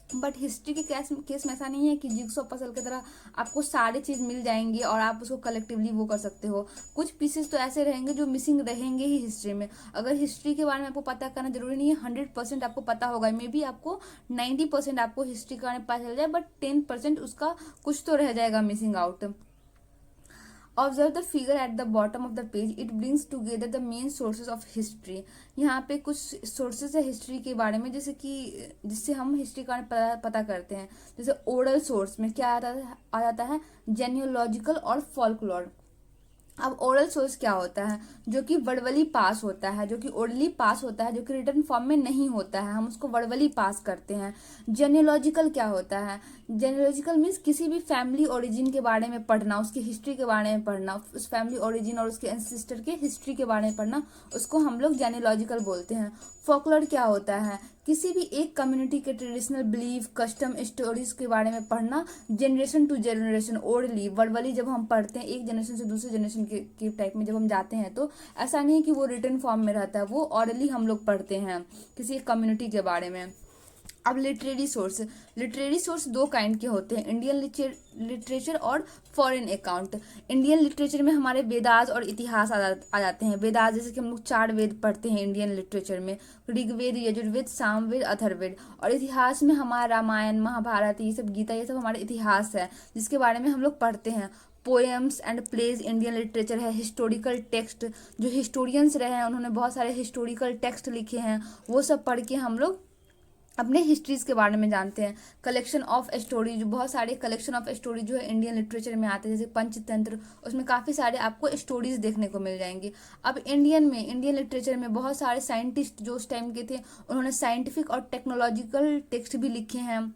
But history के केस में ऐसा नहीं है कि जिग्सो पजल की तरह आपको सारी चीज़ मिल जाएंगी और आप उसको कलेक्टिवली वो कर सकते हो। कुछ पीसेस तो ऐसे रहेंगे जो मिसिंग रहेंगे ही हिस्ट्री में। अगर हिस्ट्री के बारे में आपको पता करना जरूरी नहीं है 100% आपको पता होगा, मे बी आपको 90% आपको हिस्ट्री के बारे में पता चल जाए, बट 10% उसका कुछ तो रह जाएगा missing out. Observe the figure at the bottom of the page, it brings together the main sources of history. यहाँ पे कुछ सोर्सेज है हिस्ट्री के बारे में, जैसे कि जिससे हम हिस्ट्री का पता करते हैं। जैसे ओरल सोर्स में क्या आ जाता है जेन्योलॉजिकल और फॉल्कलोर। अब ओरल सोर्स क्या होता है, जो कि वर्बली पास होता है, जो कि ओरली पास होता है, जो कि रिटर्न फॉर्म में नहीं होता है, हम उसको वर्बली पास करते हैं। जेन्योलॉजिकल क्या होता है, जेन्योलॉजिकल मीन्स किसी भी फैमिली ओरिजिन के बारे में पढ़ना, उसकी हिस्ट्री के बारे में पढ़ना, उस फैमिली ओरिजिन और उसके एंसेस्टर के हिस्ट्री के बारे में पढ़ना, उसको हम लोग जेन्योलॉजिकल बोलते हैं। फोकलोर क्या होता है, किसी भी एक कम्युनिटी के ट्रेडिशनल बिलीफ, कस्टम, स्टोरीज के बारे में पढ़ना, generation to generation orally verbally जब हम पढ़ते हैं एक जनरेशन से दूसरे जनरेशन के टाइप में जब हम जाते हैं, तो ऐसा नहीं है कि वो रिटन फॉर्म में रहता है, वो ऑरली हम लोग पढ़ते हैं किसी एक कम्युनिटी के बारे में। अब लिटरेरी सोर्स, लिटरेरी सोर्स दो काइंड के होते हैं, इंडियन लिटरेचर और फॉरेन अकाउंट। इंडियन लिटरेचर में हमारे वेदास और इतिहास आ जाते हैं। वेदास जैसे कि हम लोग 4 वेद पढ़ते हैं इंडियन लिटरेचर में, ऋग्वेद, यजुर्वेद, सामवेद, अथर्ववेद। और इतिहास में हमारा रामायण, महाभारत, ये सब, गीता, ये सब हमारे इतिहास है जिसके बारे में हम लोग पढ़ते हैं। Poems and plays Indian literature है। हिस्टोरिकल टेक्स्ट, जो हिस्टोरियंस रहे हैं उन्होंने बहुत सारे हिस्टोरिकल टेक्स्ट लिखे हैं, वो सब पढ़ के हम लोग अपने हिस्ट्रीज के बारे में जानते हैं। कलेक्शन ऑफ स्टोरी, जो बहुत सारे कलेक्शन ऑफ स्टोरी जो है इंडियन लिटरेचर में आते हैं, जैसे पंचतंत्र, उसमें काफ़ी सारे आपको स्टोरीज देखने को मिल जाएंगे। अब इंडियन लिटरेचर में बहुत सारे साइंटिस्ट जो उस टाइम के थे, उन्होंने साइंटिफिक और टेक्नोलॉजिकल टेक्स्ट भी लिखे हैं,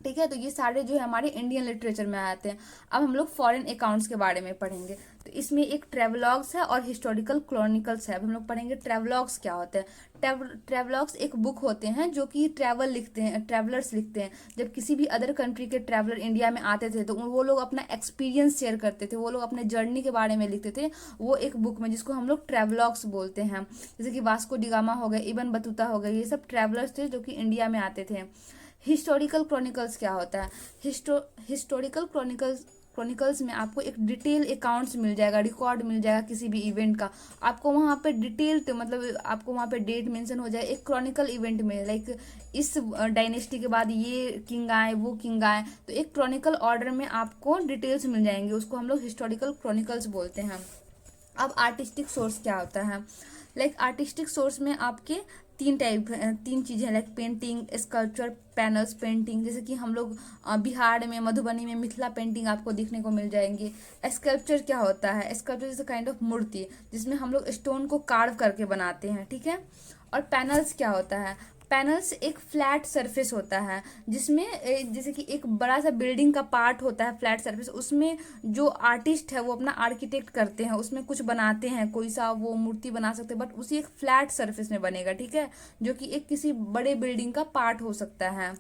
ठीक है। तो ये सारे जो है हमारे इंडियन लिटरेचर में आते हैं। अब हम लोग फॉरेन अकाउंट्स के बारे में पढ़ेंगे, तो इसमें एक ट्रेवलॉग्स है और हिस्टोरिकल क्रॉनिकल्स है। अब हम लोग पढ़ेंगे ट्रेवलॉग्स क्या होते हैं। ट्रेवलॉग्स एक बुक होते हैं जो कि ट्रैवलर्स लिखते हैं। जब किसी भी अदर कंट्री के ट्रैवलर इंडिया में आते थे तो वो लोग अपना एक्सपीरियंस शेयर करते थे, वो लोग अपने जर्नी के बारे में लिखते थे वो एक बुक में, जिसको हम लोग ट्रेवलॉग्स बोलते हैं। जैसे कि वास्को डिगामा हो गए, इबन बतूता हो गए, ये सब ट्रैवलर्स थे जो कि इंडिया में आते थे। हिस्टोरिकल क्रॉनिकल्स क्या होता है, हिस्टोरिकल क्रॉनिकल्स में आपको एक डिटेल अकाउंट्स मिल जाएगा, रिकॉर्ड मिल जाएगा किसी भी इवेंट का। आपको वहाँ पे डिटेल्ड, मतलब आपको वहाँ पे डेट मेंशन हो जाए एक क्रॉनिकल इवेंट में, लाइक इस डायनेस्टी के बाद ये किंग आए, वो किंग आए, तो एक क्रॉनिकल ऑर्डर में आपको डिटेल्स मिल जाएंगे, उसको हम लोग हिस्टोरिकल क्रॉनिकल्स बोलते हैं। अब आर्टिस्टिक सोर्स क्या होता है, लाइक आर्टिस्टिक सोर्स में आपके तीन चीज़ें हैं, like painting, sculpture, panels, painting. जैसे कि हम लोग बिहार में, मधुबनी में मिथिला पेंटिंग आपको देखने को मिल जाएंगे। स्कल्पचर क्या होता है, sculpture is a kind of मूर्ति जिसमें हम लोग स्टोन को कार्व करके बनाते हैं, ठीक है। और पैनल्स क्या होता है, पैनल्स एक फ्लैट सरफेस होता है जिसमें जैसे कि एक बड़ा सा बिल्डिंग का पार्ट होता है फ्लैट सरफेस, उसमें जो आर्टिस्ट है वो अपना आर्किटेक्ट करते हैं, उसमें कुछ बनाते हैं, कोई सा वो मूर्ति बना सकते हैं, बट उसी एक फ्लैट सरफेस में बनेगा, ठीक है, जो कि एक किसी बड़े बिल्डिंग का पार्ट हो सकता है।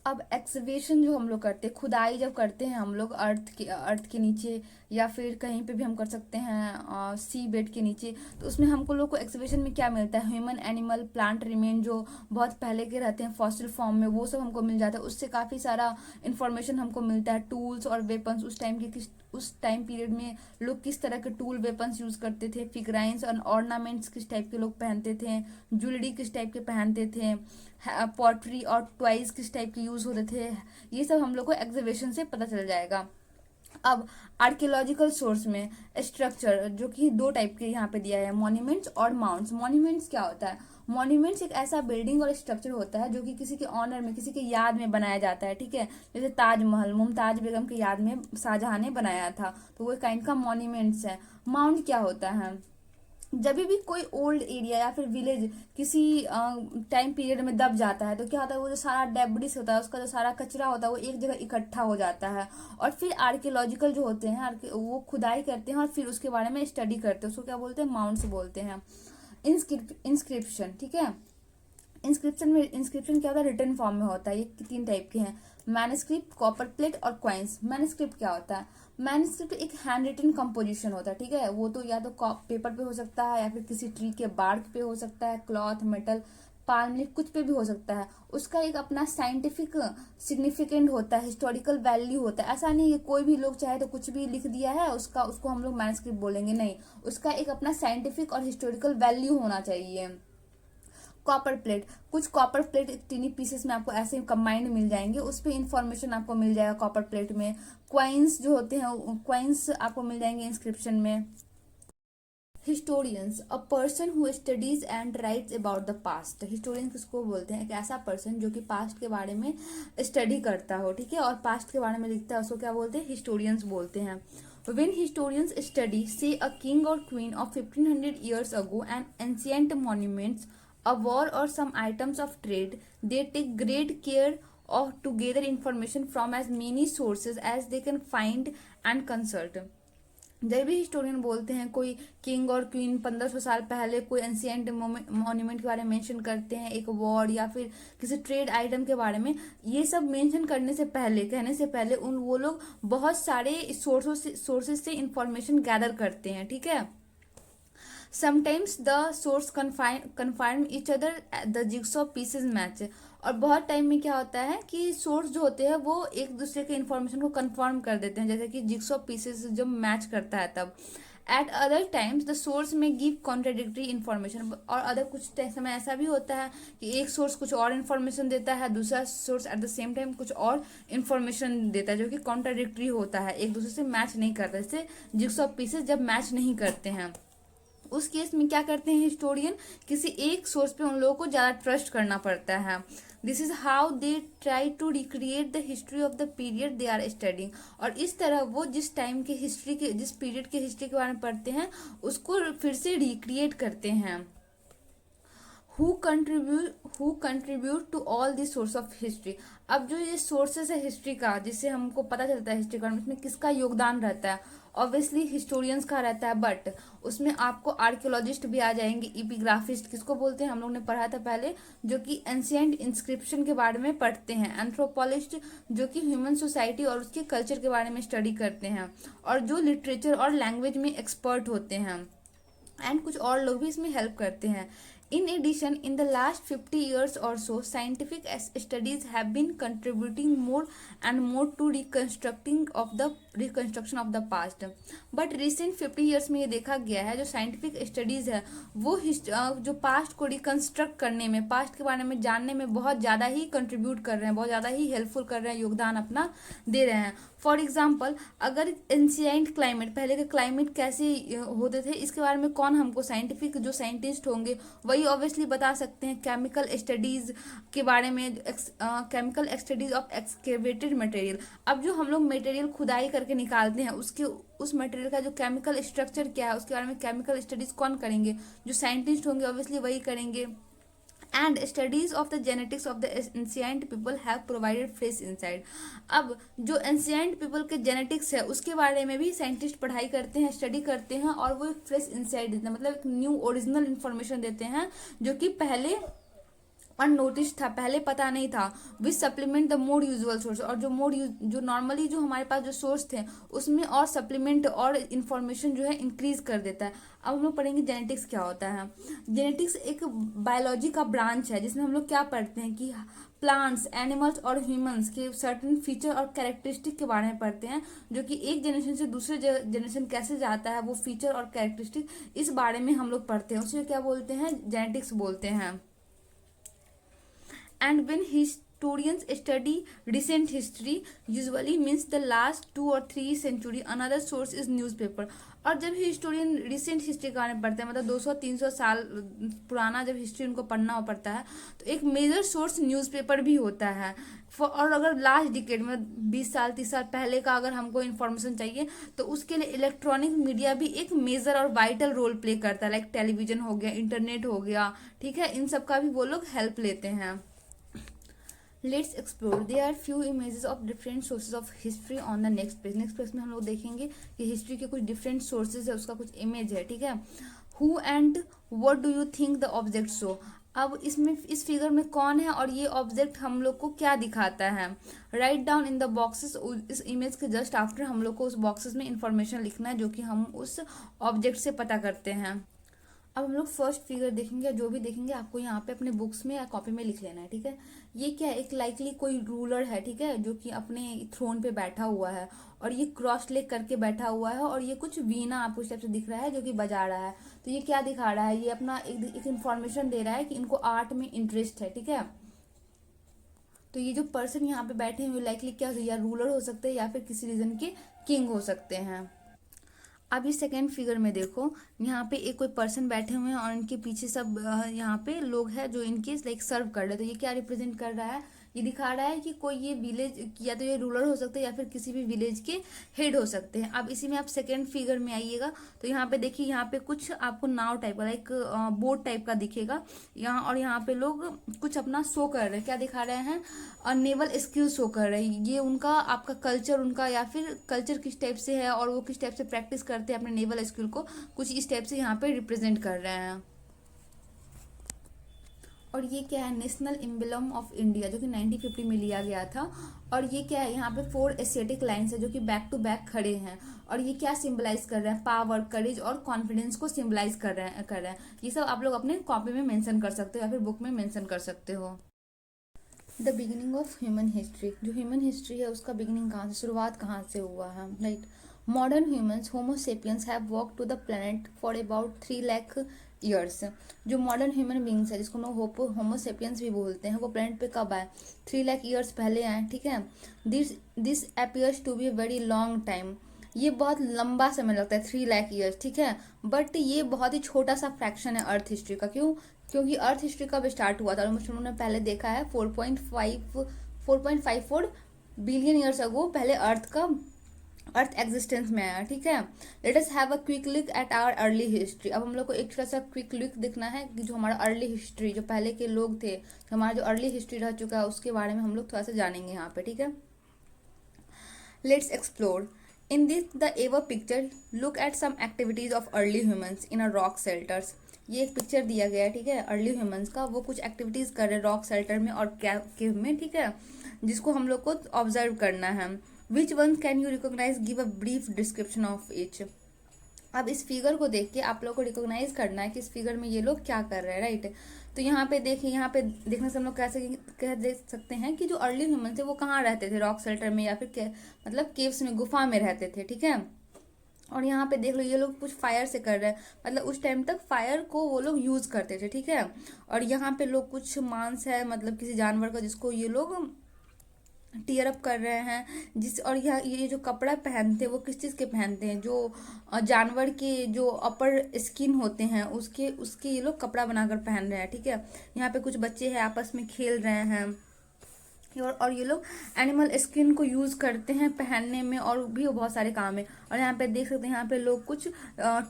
अब एक्सकेवेशन जो हम लोग करते हैं, खुदाई जब करते हैं हम लोग अर्थ के नीचे या फिर कहीं पे भी हम कर सकते हैं सी बेड के नीचे, तो उसमें हमको लोग को एक्सकेवेशन में क्या मिलता है, ह्यूमन, एनिमल, प्लांट रिमेन जो बहुत पहले के रहते हैं फॉसिल फॉर्म में, वो सब हमको मिल जाता है। उससे काफ़ी सारा इन्फॉर्मेशन हमको मिलता है। टूल्स और वेपन्स, उस टाइम पीरियड में लोग किस तरह के टूल वेपन्स यूज़ करते थे, फिगराइंस और ऑर्नामेंट्स किस टाइप के लोग पहनते थे, ज्वेलरी किस टाइप के पहनते थे, पॉटरी और टॉयज किस टाइप के यूज़ होते थे, ये सब हम लोग को एग्जीबिशन से पता चल जाएगा। अब आर्कियोलॉजिकल सोर्स में स्ट्रक्चर, जो कि 2 टाइप के यहाँ पे दिया है, मॉन्यूमेंट्स और माउंट्स। मॉन्यूमेंट्स क्या होता है, मॉन्यूमेंट्स एक ऐसा बिल्डिंग और स्ट्रक्चर होता है जो कि किसी के ऑनर में, किसी के याद में बनाया जाता है, ठीक है। जैसे ताजमहल मुमताज बेगम के याद में शाहजहां ने बनाया था, तो वो काइंड का मॉन्यूमेंट्स है। माउंट क्या होता है, जब भी कोई ओल्ड एरिया या फिर विलेज किसी टाइम पीरियड में दब जाता है, तो क्या होता है, वो जो सारा डेब्रिस होता है, उसका जो सारा कचरा होता है, वो एक जगह इकट्ठा हो जाता है, और फिर आर्कियोलॉजिकल जो होते हैं वो खुदाई करते हैं और फिर उसके बारे में स्टडी करते हैं, उसको क्या बोलते हैं, माउंट्स बोलते हैं। इंस्क्रिप्शन, ठीक है। इंस्क्रिप्शन क्या होता है, रिटन फॉर्म में होता है। ये 3 टाइप के हैं, मैनस्क्रिप्ट, कॉपर प्लेट और क्वाइंस। मैनस्क्रिप्ट क्या होता है, मैनस्क्रिप्ट एक हैंड रिटन कंपोजिशन होता है, ठीक है। वो तो या तो पेपर पे हो सकता है या फिर किसी ट्री के बार्क पे हो सकता है, क्लॉथ, मेटल, पाल्म लीफ, कुछ पे भी हो सकता है। उसका एक अपना साइंटिफिक सिग्निफिकेंट होता है, हिस्टोरिकल वैल्यू होता है। ऐसा नहीं है कोई भी लोग चाहे तो कुछ भी लिख दिया है उसको हम लोग मैन्युस्क्रिप्ट बोलेंगे, नहीं, उसका एक अपना साइंटिफिक और हिस्टोरिकल वैल्यू होना चाहिए। कॉपर प्लेट, कुछ कॉपर प्लेट टीनी पीसेस में आपको ऐसे कंबाइंड मिल जाएंगे, उस पर इंफॉर्मेशन आपको मिल जाएगा कॉपर प्लेट में। क्वाइंस जो होते हैं, क्वाइंस आपको मिल जाएंगे इंस्क्रिप्शन में। Historians, a person who studies and writes about the past. Historian किसको बोलते हैं? एक ऐसा पर्सन जो कि पास्ट के बारे में स्टडी करता हो, ठीक है, और पास्ट के बारे में लिखता है, उसको क्या बोलते हैं? हिस्टोरियंस बोलते हैं। When historians study, say, a king or queen of 1500 years ago, an ancient monuments, a war, or some items of trade, they take great care of to gather information from as many sources as they can find and consult. जब भी historian बोलते हैं कोई king और queen 1500 साल पहले कोई ancient monument के बारे में मेंशन करते हैं, एक वॉर या फिर किसी ट्रेड आइटम के बारे में, ये सब मेंशन करने से पहले, कहने से पहले उन वो लोग बहुत सारे सोर्सेज से इंफॉर्मेशन गैदर करते हैं, ठीक है। Sometimes the source confirm each other, the jigsaw pieces match. और बहुत टाइम में क्या होता है कि सोर्स जो होते हैं वो एक दूसरे के इन्फॉर्मेशन को कंफर्म कर देते हैं, जैसे कि जिग्सॉ पीसेस जब मैच करता है तब। Eight other times the source में गिव कॉन्ट्राडिक्टरी इन्फॉर्मेशन। और अदर कुछ समय ऐसा भी होता है कि एक सोर्स कुछ और इन्फॉर्मेशन देता है, दूसरा source at the same time कुछ और इन्फॉर्मेशन देता है जो कि कॉन्ट्राडिक्टरी होता है, एक दूसरे से मैच नहीं करता। जैसे जिग्सॉ पीसेस जब मैच नहीं करते हैं उस केस में क्या करते हैं हिस्टोरियन, किसी एक सोर्स पे उन लोगों को ज़्यादा ट्रस्ट करना पड़ता है। This is how they try to recreate the history of the period they are studying. और इस तरह वो जिस टाइम के हिस्ट्री के, जिस पीरियड के हिस्ट्री के बारे में पढ़ते हैं उसको फिर से रिक्रिएट करते हैं। Who contribute to all the source of history. अब जो ये सोर्सेस है हिस्ट्री का, जिससे हमको पता चलता है हिस्ट्री का, इसमें किसका योगदान रहता है? ऑब्वियसली हिस्टोरियंस का रहता है, बट उसमें आपको आर्कियोलॉजिस्ट भी आ जाएंगे, इपिग्राफिस्ट किसको बोलते हैं हम लोग ने पढ़ा था पहले, जो कि एंशिएंट इंस्क्रिप्शन के बारे में पढ़ते हैं। एंथ्रोपोलॉजिस्ट जो कि ह्यूमन सोसाइटी और उसके कल्चर के बारे में स्टडी करते हैं, और जो लिटरेचर और लैंग्वेज में एक्सपर्ट होते हैं, एंड कुछ और लोग भी इसमें हेल्प करते हैं। In addition, in the last 50 years or so, scientific studies have been contributing more and more to reconstruction of the past. But recent 50 years में ये देखा गया है जो साइंटिफिक स्टडीज है वो जो पास्ट को रिकंस्ट्रक्ट करने में, पास्ट के बारे में जानने में बहुत ज़्यादा ही कंट्रीब्यूट कर रहे हैं, बहुत ज़्यादा ही हेल्पफुल कर रहे हैं, योगदान अपना दे रहे हैं। फॉर एग्जाम्पल, अगर एंशिएंट क्लाइमेट, पहले के क्लाइमेट कैसे होते थे, इसके बारे में कौन हमको, साइंटिफिक जो साइंटिस्ट होंगे वही ऑब्वियसली बता सकते हैं। केमिकल स्टडीज के बारे में, chemical studies of excavated material. अब जो हम लोग मटेरियल खुदाई करके निकालते हैं उसके उस मटेरियल का जो केमिकल स्ट्रक्चर क्या है उसके बारे में केमिकल स्टडीज कौन करेंगे? जो साइंटिस्ट होंगे ऑब्वियसली वही करेंगे। And studies of the genetics of the ancient people have provided fresh insight. अब जो एंशिएंट पीपल के जेनेटिक्स है उसके बारे में भी साइंटिस्ट पढ़ाई करते हैं, स्टडी करते हैं, और वो फ्रेश इंसाइट देते हैं, मतलब एक न्यू ओरिजिनल इन्फॉर्मेशन देते हैं जो कि पहले अननोटिस था, पहले पता नहीं था। Which supplement the more usual source. और जो नॉर्मली जो हमारे पास जो सोर्स थे उसमें और सप्लीमेंट और इन्फॉर्मेशन जो है इंक्रीज कर देता है। अब हम लोग पढ़ेंगे जेनेटिक्स क्या होता है। जेनेटिक्स एक बायोलॉजी का ब्रांच है जिसमें हम लोग क्या पढ़ते हैं कि प्लांट्स, एनिमल्स और ह्यूमंस के सर्टेन फीचर और कैरेक्टरिस्टिक के बारे में पढ़ते हैं, जो कि एक जनरेशन से दूसरे जनरेशन कैसे जाता है, वो फीचर और कैरेक्टरिस्टिक इस बारे में हम लोग पढ़ते हैं, उसे क्या बोलते हैं? जेनेटिक्स बोलते हैं। And when historians study recent history, usually means the last 2 or 3 century, another source is newspaper। और जब हिस्टोरियन रिसेंट हिस्ट्री के बारे में पढ़ते हैं, मतलब 200-300 साल पुराना जब हिस्ट्री उनको पढ़ना पड़ता है, तो एक मेजर सोर्स न्यूज़पेपर भी होता है। और अगर लास्ट डिकेड में 20 साल 30 साल पहले का अगर हमको इन्फॉर्मेशन चाहिए तो उसके लिए इलेक्ट्रॉनिक मीडिया भी एक मेजर और वाइटल रोल प्ले करता है, लाइक टेलीविजन हो गया, इंटरनेट हो गया, ठीक है, इन सब का भी वो लोग हेल्प लेते हैं। Let's explore. There are few images of different sources of history on the next page. Next page में हम लोग देखेंगे कि हिस्ट्री के कुछ डिफरेंट सोर्सेज है, उसका कुछ इमेज है, ठीक है। Who and what do you think the object show? अब इसमें इस फिगर में कौन है और ये ऑब्जेक्ट हम लोग को क्या दिखाता है? Write down in the boxes. इस इमेज के जस्ट आफ्टर हम लोग को उस बॉक्सेस में इंफॉर्मेशन लिखना है जो कि हम उस ऑब्जेक्ट से पता करते हैं। अब हम लोग फर्स्ट फिगर देखेंगे, जो भी देखेंगे आपको यहाँ पे अपने बुक्स में या कॉपी में लिख लेना है, ठीक है। ये क्या है, एक लाइकली कोई रूलर है, ठीक है, जो कि अपने थ्रोन पे बैठा हुआ है और ये क्रॉस लेग करके बैठा हुआ है और ये कुछ वीणा आपको इस टाइप से दिख रहा है जो कि बजा रहा है। तो ये क्या दिखा रहा है, ये अपना एक इंफॉर्मेशन दे रहा है कि इनको आर्ट में इंटरेस्ट है, ठीक है। तो ये जो पर्सन यहाँ पे बैठे हुए लाइकली क्या, या रूलर हो सकते हैं या फिर किसी रीजन के किंग हो सकते हैं। अब इस सेकेंड फिगर में देखो, यहाँ पे एक कोई पर्सन बैठे हुए हैं और इनके पीछे सब यहाँ पे लोग हैं जो इनके लाइक सर्व कर रहे हैं। तो ये क्या रिप्रेजेंट कर रहा है, ये दिखा रहा है कि कोई ये विलेज, या तो ये रूलर हो सकते हैं या फिर किसी भी विलेज के हेड हो सकते हैं। अब इसी में आप सेकेंड फिगर में आइएगा तो यहाँ पे देखिए, यहाँ पे कुछ आपको नाव टाइप का लाइक बोट टाइप का दिखेगा यहाँ, और यहाँ पे लोग कुछ अपना शो कर रहे हैं। क्या दिखा रहे हैं, और नेवल स्किल शो कर रहे हैं। ये उनका आपका कल्चर, उनका या फिर कल्चर किस टाइप से है और वो किस टाइप से प्रैक्टिस करते हैं अपने नेवल स्किल को, कुछ इस टाइप से यहाँ पे रिप्रेजेंट कर रहे हैं। और ये क्या है, नेशनल एम्बलम ऑफ इंडिया, जो कि 1950 में लिया गया था। और ये क्या है, यहाँ पे 4 एशियाटिक लाइन्स है जो कि बैक टू बैक खड़े हैं। और ये क्या सिंबलाइज कर रहे हैं, पावर, करेज और कॉन्फिडेंस को सिंबलाइज कर रहे हैं। ये सब आप लोग अपने कॉपी में मेंशन कर सकते हो या फिर बुक में मेंशन कर सकते हो। The beginning of human history, जो ह्यूमन हिस्ट्री है उसका बिगिनिंग कहाँ से, शुरुआत कहाँ से हुआ है, right. Modern humans homo sapiens have walk to the planet for about 3 lakh years. जो मॉडर्न ह्यूमन बींग्स है, जिसको हम लोग होमोसेपियंस भी बोलते हैं, वो प्लैनेट पे कब आए, 3 लाख ईयर्स पहले आए, ठीक है। This appears to be very long time, ये बहुत लंबा समय लगता है 3 लाख ईयर्स, ठीक है। बट ये बहुत ही छोटा सा फ्रैक्शन है अर्थ हिस्ट्री का। क्यों, क्योंकि अर्थ हिस्ट्री कब स्टार्ट हुआ था, और उन्होंने पहले देखा है 4.54 बिलियन ईयर्स अगो पहले अर्थ एग्जिस्टेंस में आया, ठीक है। Let us have a quick look at our early history. अब हम लोग को एक छोटा सा क्विक लुक देखना है कि जो हमारा अर्ली हिस्ट्री, जो पहले के लोग थे, जो हमारा जो अर्ली हिस्ट्री रह चुका है, उसके बारे में हम लोग थोड़ा सा जानेंगे यहाँ पे, ठीक है। Let's explore in this the ever picture, look at some activities of early humans in a rock shelters. ये एक पिक्चर दिया गया है, ठीक है, अर्ली ह्यूमंस का, वो कुछ एक्टिविटीज कर रहे हैं रॉक शेल्टर में और केव में, ठीक है, जिसको हम लोग को ऑब्जर्व करना है। Which one can you recognize, give a brief description of each. अब इस फिगर को देख के आप लोग को रिकॉग्नाइज करना है कि इस फिगर में ये लोग क्या कर रहे हैं, राइट। तो यहाँ पे देखिए, यहाँ पे देखने से हम लोग कैसे कह दे सकते हैं कि जो अर्ली ह्यूमन थे वो कहाँ रहते थे, रॉक शेल्टर में या फिर मतलब केव्स में, गुफा में रहते थे, ठीक है। और यहाँ पे देख लो, ये लोग कुछ फायर से कर रहे हैं, मतलब उस टाइम तक फायर को वो लोग यूज करते थे, ठीक है। और यहाँ पे लोग कुछ मांस है, मतलब किसी जानवर का, जिसको ये लोग टीयर अप कर रहे हैं। और ये जो कपड़ा पहनते हैं वो किस चीज़ के पहनते हैं, जो जानवर के जो अपर स्किन होते हैं उसके उसके ये लोग कपड़ा बनाकर पहन रहे हैं, ठीक है। यहाँ पे कुछ बच्चे हैं आपस में खेल रहे हैं, और ये लोग एनिमल स्किन को यूज़ करते हैं पहनने में, और भी बहुत सारे काम है। और यहाँ पे देख सकते हैं, यहाँ पे लोग कुछ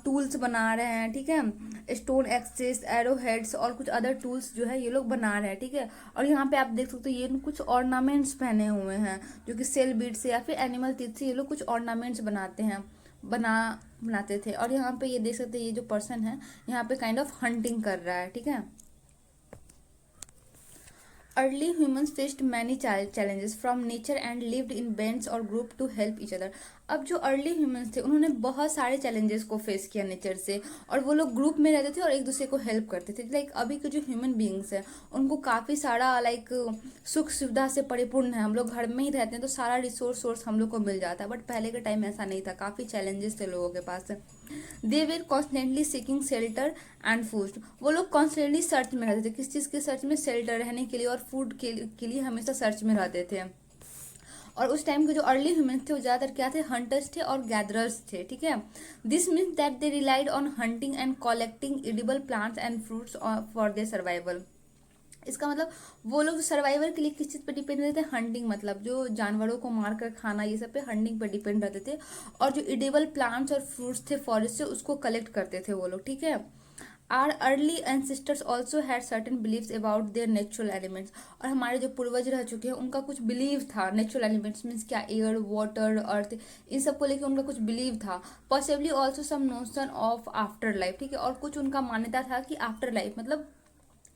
टूल्स बना रहे हैं, ठीक है, स्टोन एक्सेस, एरो हेड्स और कुछ अदर टूल्स जो है ये लोग बना रहे हैं, ठीक है। और यहाँ पे आप देख सकते हो, ये कुछ ऑर्नामेंट्स पहने हुए हैं जो कि सेल बीड से या फिर एनिमल टीथ से ये लोग कुछ ऑर्नामेंट्स बनाते हैं, बनाते थे। और यहाँ पे ये देख सकते हैं, ये जो पर्सन है यहाँ पे काइंड ऑफ हंटिंग कर रहा है, ठीक है। Early humans faced many challenges from nature and lived in bands or group to help each other. अब जो अर्ली ह्यूमंस थे उन्होंने बहुत सारे चैलेंजेस को फेस किया नेचर से, और वो लोग ग्रुप में रहते थे और एक दूसरे को हेल्प करते थे। लाइक अभी के जो ह्यूमन बींग्स हैं उनको काफ़ी सारा लाइक सुख सुविधा से परिपूर्ण है, हम लोग घर में ही रहते हैं तो सारा रिसोर्स हम लोग को मिल जाता है। बट पहले के टाइम ऐसा नहीं था, काफ़ी चैलेंजेस थे लोगों के पास। They were constantly seeking shelter and food, वो लोग कॉन्स्टेंटली सर्च में रहते थे, किस चीज़ के सर्च में, शेल्टर रहने के लिए और फूड के लिए हमेशा सर्च में रहते थे। और उस टाइम के जो अर्ली ह्यूमंस थे वो ज़्यादातर क्या थे, हंटर्स थे और गैदरर्स थे, ठीक है। This means that they relied on hunting and collecting edible plants and fruits for their survival. इसका मतलब वो लोग सर्वाइवल के लिए किस चीज़ पर डिपेंड रहते थे, हंटिंग, मतलब जो जानवरों को मार कर खाना, ये सब पे हंटिंग पर डिपेंड रहते थे। और जो एडिबल प्लांट्स और फ्रूट्स थे फॉरेस्ट से, उसको कलेक्ट करते थे वो लोग, ठीक है। Our early ancestors also had certain beliefs about their natural elements, और हमारे जो पूर्वज रह चुके हैं उनका कुछ बिलीव था। नेचुरल एलिमेंट्स मीन्स क्या, एयर, वाटर, अर्थ, इन सबको लेके उनका कुछ बिलीव था। Possibly also some notion of after life, ठीक है। और कुछ उनका मान्यता था कि आफ्टर लाइफ मतलब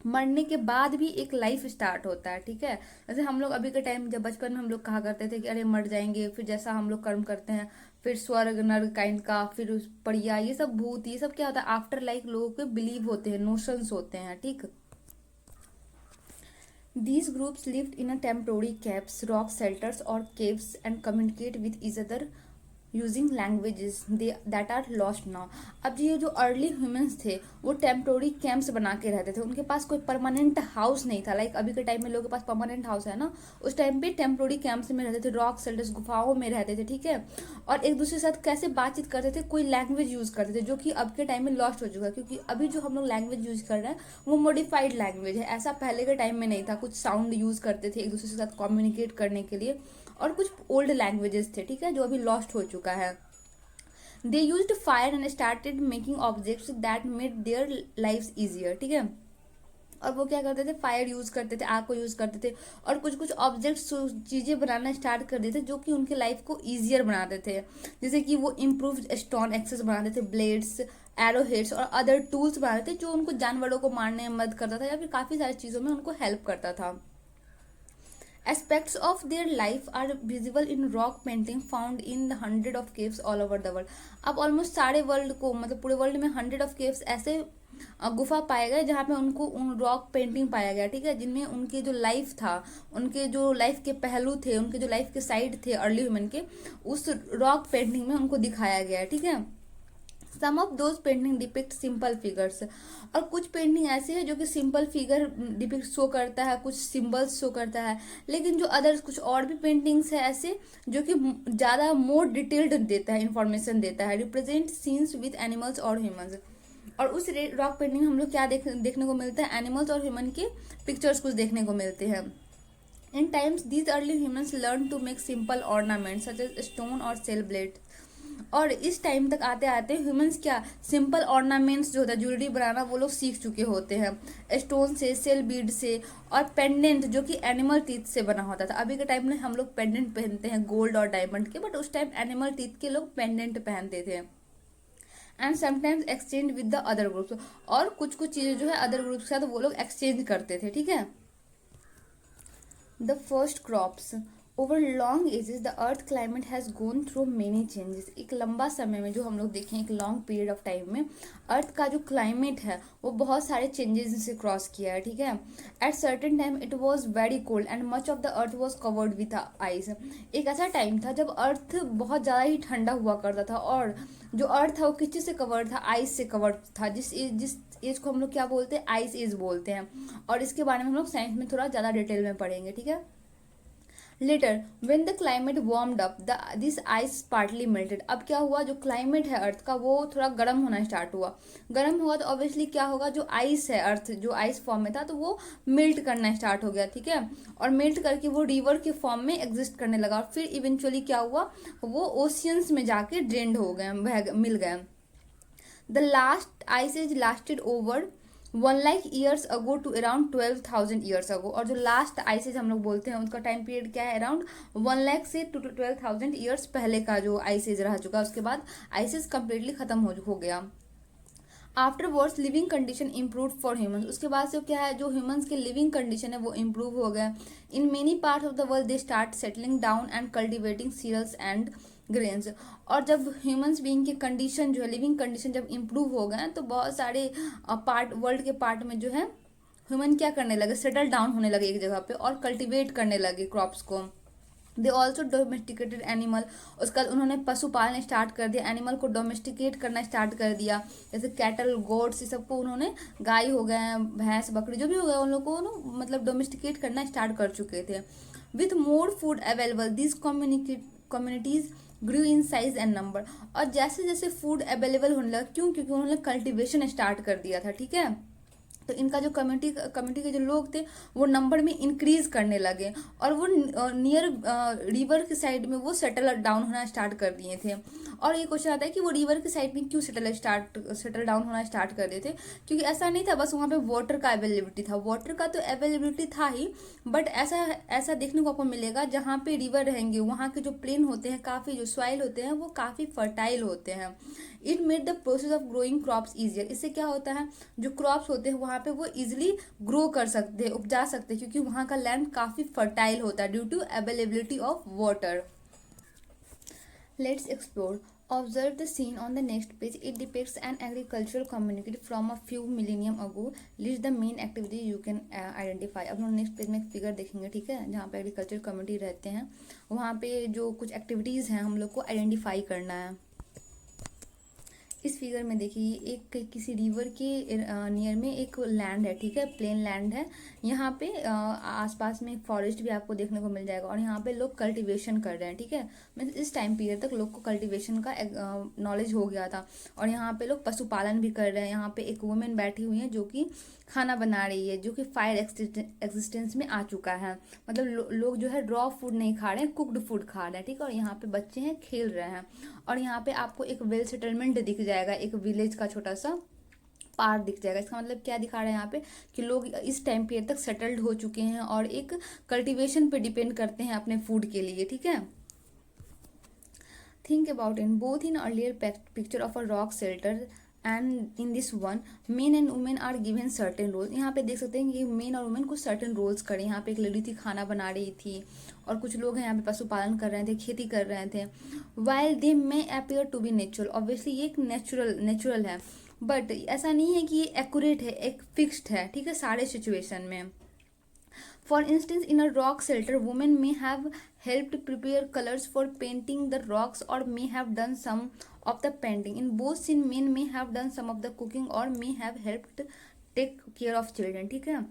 मरने के बाद भी एक लाइफ स्टार्ट होता है, ठीक है। जैसे हम लोग अभी के टाइम, जब बचपन में हम लोग कहा करते थे कि अरे मर जाएंगे, फिर जैसा हम लोग कर्म करते हैं, फिर स्वर्ग नर्क काइंड का, फिर पड़िया, ये सब भूत, ये सब क्या होता है, आफ्टर लाइफ लोगों के बिलीव होते हैं, नोशंस होते हैं, ठीक। These groups lived in a temporary caves, rock shelters, or caves and communicate with each other using languages that are lost now. अब ये जो अर्ली ह्यूमंस थे वो टेम्प्रोरी कैंप्स बना के रहते थे, उनके पास कोई परमानेंट हाउस नहीं था। लाइक अभी के टाइम में लोगों के पास परमानेंट हाउस है ना, उस टाइम पे टेम्प्रोरी कैंप्स में रहते थे, रॉक शेल्टर्स, गुफाओं में रहते थे, ठीक है। और एक दूसरे के साथ कैसे बातचीत करते थे, कोई लैंग्वेज यूज करते थे, जो कि अब के टाइम में लॉस्ट हो चुका है, क्योंकि अभी जो हम लोग लैंग्वेज यूज कर रहे हैं वो मॉडिफाइड लैंग्वेज है। ऐसा पहले के टाइम में नहीं था, कुछ साउंड यूज करते थे एक दूसरे के साथ कम्युनिकेट करने के लिए, और कुछ ओल्ड लैंग्वेजेस थे, ठीक है, जो अभी लॉस्ट हो चुका है। They used fire and started making objects that made their lives easier, ठीक है। और वो क्या करते थे, फायर यूज करते थे, आग को यूज करते थे, और कुछ कुछ ऑब्जेक्ट्स, चीजें बनाना स्टार्ट कर देते थे जो कि उनके लाइफ को ईजियर बनाते थे। जैसे कि वो इम्प्रूव स्टोन एक्सेस बनाते थे, ब्लेड्स, एरो हेड्स और अदर टूल्स बनाते थे, जो उनको जानवरों को मारने में मदद करता था, या फिर काफी सारी चीजों में उनको हेल्प करता था। Aspects of their life are visible in rock painting found in the hundred of caves all over the world। अब ऑलमोस्ट सारे वर्ल्ड को, मतलब पूरे वर्ल्ड में 100 ऑफ केव्स ऐसे गुफा पाए गए जहाँ पे उनको उन रॉक पेंटिंग पाया गया, ठीक है, जिनमें उनके जो लाइफ था, उनके जो लाइफ के पहलू थे, उनके जो लाइफ के साइड थे अर्ली ह्यूमन के, उस रॉक पेंटिंग में उनको दिखाया गया है, ठीक है। Some of those painting depict simple figures. और कुछ पेंटिंग ऐसे है जो कि सिंपल फिगर डिपिक्ट शो करता है, कुछ सिंबल्स शो करता है, लेकिन जो अदर्स कुछ और भी पेंटिंग्स है ऐसे जो कि ज़्यादा मोर डिटेल्ड देता है, इंफॉर्मेशन देता है, रिप्रेजेंट सीन्स विथ एनिमल्स और ह्यूमंस। और उस रॉक पेंटिंग में हम लोग क्या देखने को मिलता है, एनिमल्स और ह्यूमन के पिक्चर्स कुछ देखने को मिलते हैं। In times these early humans learn to make simple ornament such as stone और सेल ब्लेड। और इस टाइम तक आते आते ह्यूमंस क्या सिंपल ऑर्नामेंट्स जो होता है, ज्वेलरी बनाना, वो लोग सीख चुके होते हैं, स्टोन से, सेल बीड से, और पेंडेंट जो कि एनिमल टीथ से बना होता था। अभी के टाइम में हम लोग पेंडेंट पहनते हैं गोल्ड और डायमंड के, बट उस टाइम एनिमल टीथ के लोग पेंडेंट पहनते थे। And sometimes exchange with the other groups. और कुछ कुछ चीजें जो है अदर ग्रुप के साथ वो लोग एक्सचेंज करते थे, ठीक है। The first crops. Over long ages the earth climate has gone through many changes. एक लंबा समय में जो हम लोग देखें, एक लॉन्ग पीरियड ऑफ टाइम में अर्थ का जो क्लाइमेट है वो बहुत सारे चेंजेस से क्रॉस किया है, ठीक है। At certain time it was very cold and much of the earth was covered with ice. एक ऐसा टाइम था जब अर्थ बहुत ज़्यादा ही ठंडा हुआ करता था, और जो अर्थ था वो किस चीज़ से कवर्ड था, आइस से कवर्ड था, जिस एज को हम लोग क्या बोलते हैं, आइस एज बोलते हैं। और इसके बारे में हम लोग साइंस में थोड़ा ज़्यादा डिटेल में पढ़ेंगे, ठीक है। Later, when the climate warmed up, this ice partly melted। अब क्या हुआ, जो क्लाइमेट है अर्थ का वो थोड़ा गर्म होना स्टार्ट हुआ। गर्म हुआ तो ऑब्वियसली क्या होगा, जो आइस है अर्थ, जो आइस फॉर्म में था तो वो मेल्ट करना स्टार्ट हो गया, ठीक है। और मेल्ट करके वो रिवर के फॉर्म में एग्जिस्ट करने लगा, और फिर इवेंचुअली क्या हुआ, वो ओशियंस में जाके ड्रेन्ड हो गए, मिल गए। The last ice age lasted over 1 lakh years ago to around 12,000 years ago. और जो लास्ट आइसेज हम लोग बोलते हैं उसका टाइम पीरियड क्या है, अराउंड 1 लाख से 12,000 ईयर्स पहले का जो आइसेज रह चुका, उसके बाद आइसेज कम्प्लीटली खत्म हो गया। After words living condition improve for humans. उसके बाद से क्या है, जो ह्यूमंस के लिविंग कंडीशन है वो इम्प्रूव हो गया। In many parts of the world they start settling down and cultivating cereals and grains. और जब ह्यूमंस बीइंग की कंडीशन जो है, लिविंग कंडीशन जब इम्प्रूव हो गए तो बहुत सारे पार्ट, वर्ल्ड के पार्ट में जो है ह्यूमन क्या करने लगे, सेटल डाउन होने लगे एक जगह पे, और कल्टिवेट करने लगे क्रॉप्स को। They also domesticated animal. उसके बाद उन्होंने पशु पालन स्टार्ट कर दिया, एनिमल को डोमेस्टिकेट करना स्टार्ट कर दिया, जैसे कैटल, गोड्स, ये सबको उन्होंने, गाय हो गए, भैंस, बकरी, जो भी हो गया, उन लोगों को मतलब डोमेस्टिकेट करना स्टार्ट कर चुके थे। With more food available this communities grew in size and number. और जैसे जैसे फूड अवेलेबल होने लगा, क्यों, क्योंकि उन्होंने कल्टिवेशन स्टार्ट कर दिया था, ठीक है। तो इनका जो कम्युनिटी के जो लोग थे वो नंबर में इंक्रीज करने लगे, और वो नियर रिवर के साइड में वो सेटल डाउन होना स्टार्ट कर दिए थे। और ये क्वेश्चन आता है कि वो रिवर के साइड में क्यों सेटल डाउन होना स्टार्ट कर दिए थे, क्योंकि ऐसा नहीं था बस वहाँ पे वाटर का अवेलेबिलिटी था, वाटर का तो अवेलेबिलिटी था ही, बट ऐसा देखने को आपको मिलेगा जहाँ पे रिवर रहेंगे वहाँ के जो प्लेन होते हैं, काफ़ी जो सॉइल होते हैं वो काफ़ी फर्टाइल होते हैं। It made the process of growing crops easier. इससे क्या होता है, जो क्रॉप्स होते हैं वहाँ वहाँ पे वो इजिली ग्रो कर सकते, उपजा सकते, क्योंकि वहाँ का लैंड काफ़ी फर्टाइल होता है due to availability of water. Let's explore. Observe the scene on the next page. It depicts an agricultural community from a few millennium ago. List the main activity you can identify. अब हम next page में एक figure देखेंगे, ठीक है, जहाँ पे agriculture community रहते हैं, वहाँ पे जो कुछ एक्टिविटीज़ हैं हम लोग को आइडेंटिफाई करना है। इस फिगर में देखिए एक किसी रिवर के नियर में एक लैंड है, ठीक है, प्लेन लैंड है। यहाँ पे आसपास में फॉरेस्ट भी आपको देखने को मिल जाएगा और यहाँ पे लोग कल्टीवेशन कर रहे हैं, ठीक है। मीन्स इस टाइम पीरियड तक लोग को कल्टीवेशन का नॉलेज हो गया था और यहाँ पे लोग पशुपालन भी कर रहे हैं। यहाँ पे एक वुमेन बैठी हुई है जो कि खाना बना रही है, जो कि फायर एक्सिस्टेंस में आ चुका है। मतलब लोग जो है रॉ फूड नहीं खा रहे हैं, कुकड फूड खा रहे हैं, ठीक है। और यहाँ पे बच्चे हैं, खेल रहे हैं और यहाँ पे आपको एक वेल सेटलमेंट दिख जाएगा, एक विलेज का छोटा सा पार्क दिख जाएगा। इसका मतलब क्या दिखा रहा है यहाँ पे कि लोग इस टाइम पीरियड तक सेटल्ड हो चुके हैं और एक कल्टीवेशन पे डिपेंड करते हैं अपने फूड के लिए, ठीक है। Think about in both in earlier picture of a rock shelter and in this one men and women are given certain role. यहाँ पे देख सकते हैं कि मेन और वुमेन कुछ सर्टेन रोल्स करे। यहाँ पे एक लेडी थी, खाना बना रही थी और कुछ लोग हैं यहाँ पे पशुपालन कर रहे थे, खेती कर रहे थे। While they may appear to be natural, obviously ये एक नेचुरल है, बट ऐसा नहीं है कि ये एक्यूरेट है, एक फिक्स्ड है, ठीक है, सारे सिचुएशन में। For instance, in a rock shelter, women may have helped prepare colors for painting the rocks or may have done some of the painting. In both scenes, men may have done some of the cooking or may have helped take care of children. ठीक है,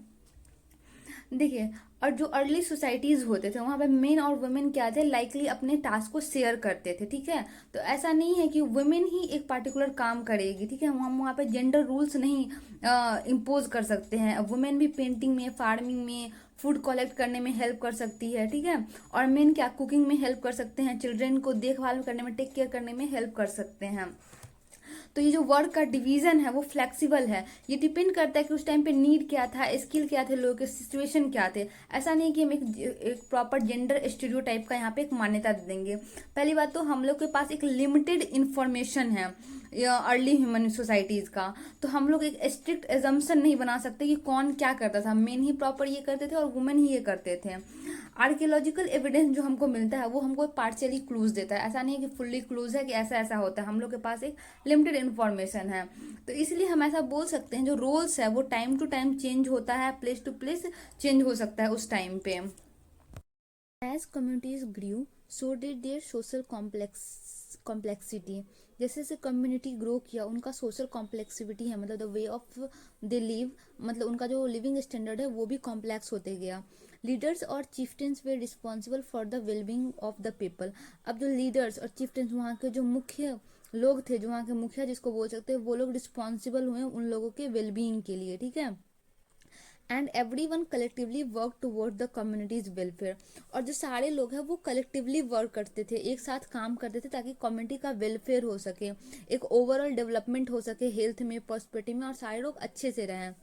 देखिए, और जो early societies होते थे वहाँ पे main और वुमेन क्या थे, लाइकली अपने टास्क को शेयर करते थे, ठीक है। तो ऐसा नहीं है कि वुमेन ही एक पार्टिकुलर काम करेगी, ठीक है। हम वहाँ पे जेंडर रूल्स नहीं इम्पोज कर सकते हैं। वुमेन भी पेंटिंग में, फार्मिंग में, फूड कलेक्ट करने में हेल्प कर सकती है, ठीक है। और मेन क्या, कुकिंग में हेल्प कर सकते हैं, चिल्ड्रन को देखभाल करने में, टेक केयर करने में हेल्प कर सकते हैं। तो ये जो वर्क का डिवीजन है वो फ्लेक्सिबल है। ये डिपेंड करता है कि उस टाइम पे नीड क्या था, स्किल क्या थे, लोगों के सिचुएशन क्या थे। ऐसा नहीं कि हम एक प्रॉपर जेंडर स्टीरियोटाइप का यहाँ पे एक मान्यता दे देंगे। पहली बात तो हम लोग के पास एक लिमिटेड इन्फॉर्मेशन है अर्ली ह्यूमन सोसाइटीज़ का, तो हम लोग एक स्ट्रिक्ट एजम्पशन नहीं बना सकते कि कौन क्या करता था। मेन ही प्रॉपर ये करते थे और वुमेन ही ये करते थे। आर्कियोलॉजिकल एविडेंस जो हमको मिलता है वो हमको पार्शियली क्लूज देता है। ऐसा नहीं है कि फुल्ली क्लूज है कि ऐसा ऐसा होता है। हम लोग के पास एक लिमिटेड इन्फॉर्मेशन है, तो इसलिए हम ऐसा बोल सकते हैं जो रोल्स है वो टाइम टू टाइम चेंज होता है, प्लेस टू प्लेस चेंज हो सकता है उस टाइम पे। As communities grew so did their social complexity. जैसे जैसे कम्युनिटी ग्रो किया उनका सोशल कॉम्प्लेक्सिविटी है, मतलब the way of they live, मतलब उनका जो लिविंग स्टैंडर्ड है वो भी कॉम्प्लेक्स होते गया। लीडर्स और चीफ्टेंस वे responsible for the wellbeing of the people. अब जो लीडर्स और चीफ्टेंस, वहाँ के जो मुख्य लोग थे, जो वहाँ के मुखिया जिसको बोल सकते हैं, वो लोग रिस्पॉन्सिबल हुए उन लोगों के वेलबींग के लिए, ठीक है। And every one collectively work toward the communities welfare. और जो सारे लोग हैं वो कलेक्टिवली वर्क करते थे, एक साथ काम करते थे ताकि कम्युनिटी का वेलफेयर हो सके, एक ओवरऑल डेवलपमेंट हो सके हेल्थ में, पर्सपेक्टिव में, और सारे लोग अच्छे से रहें।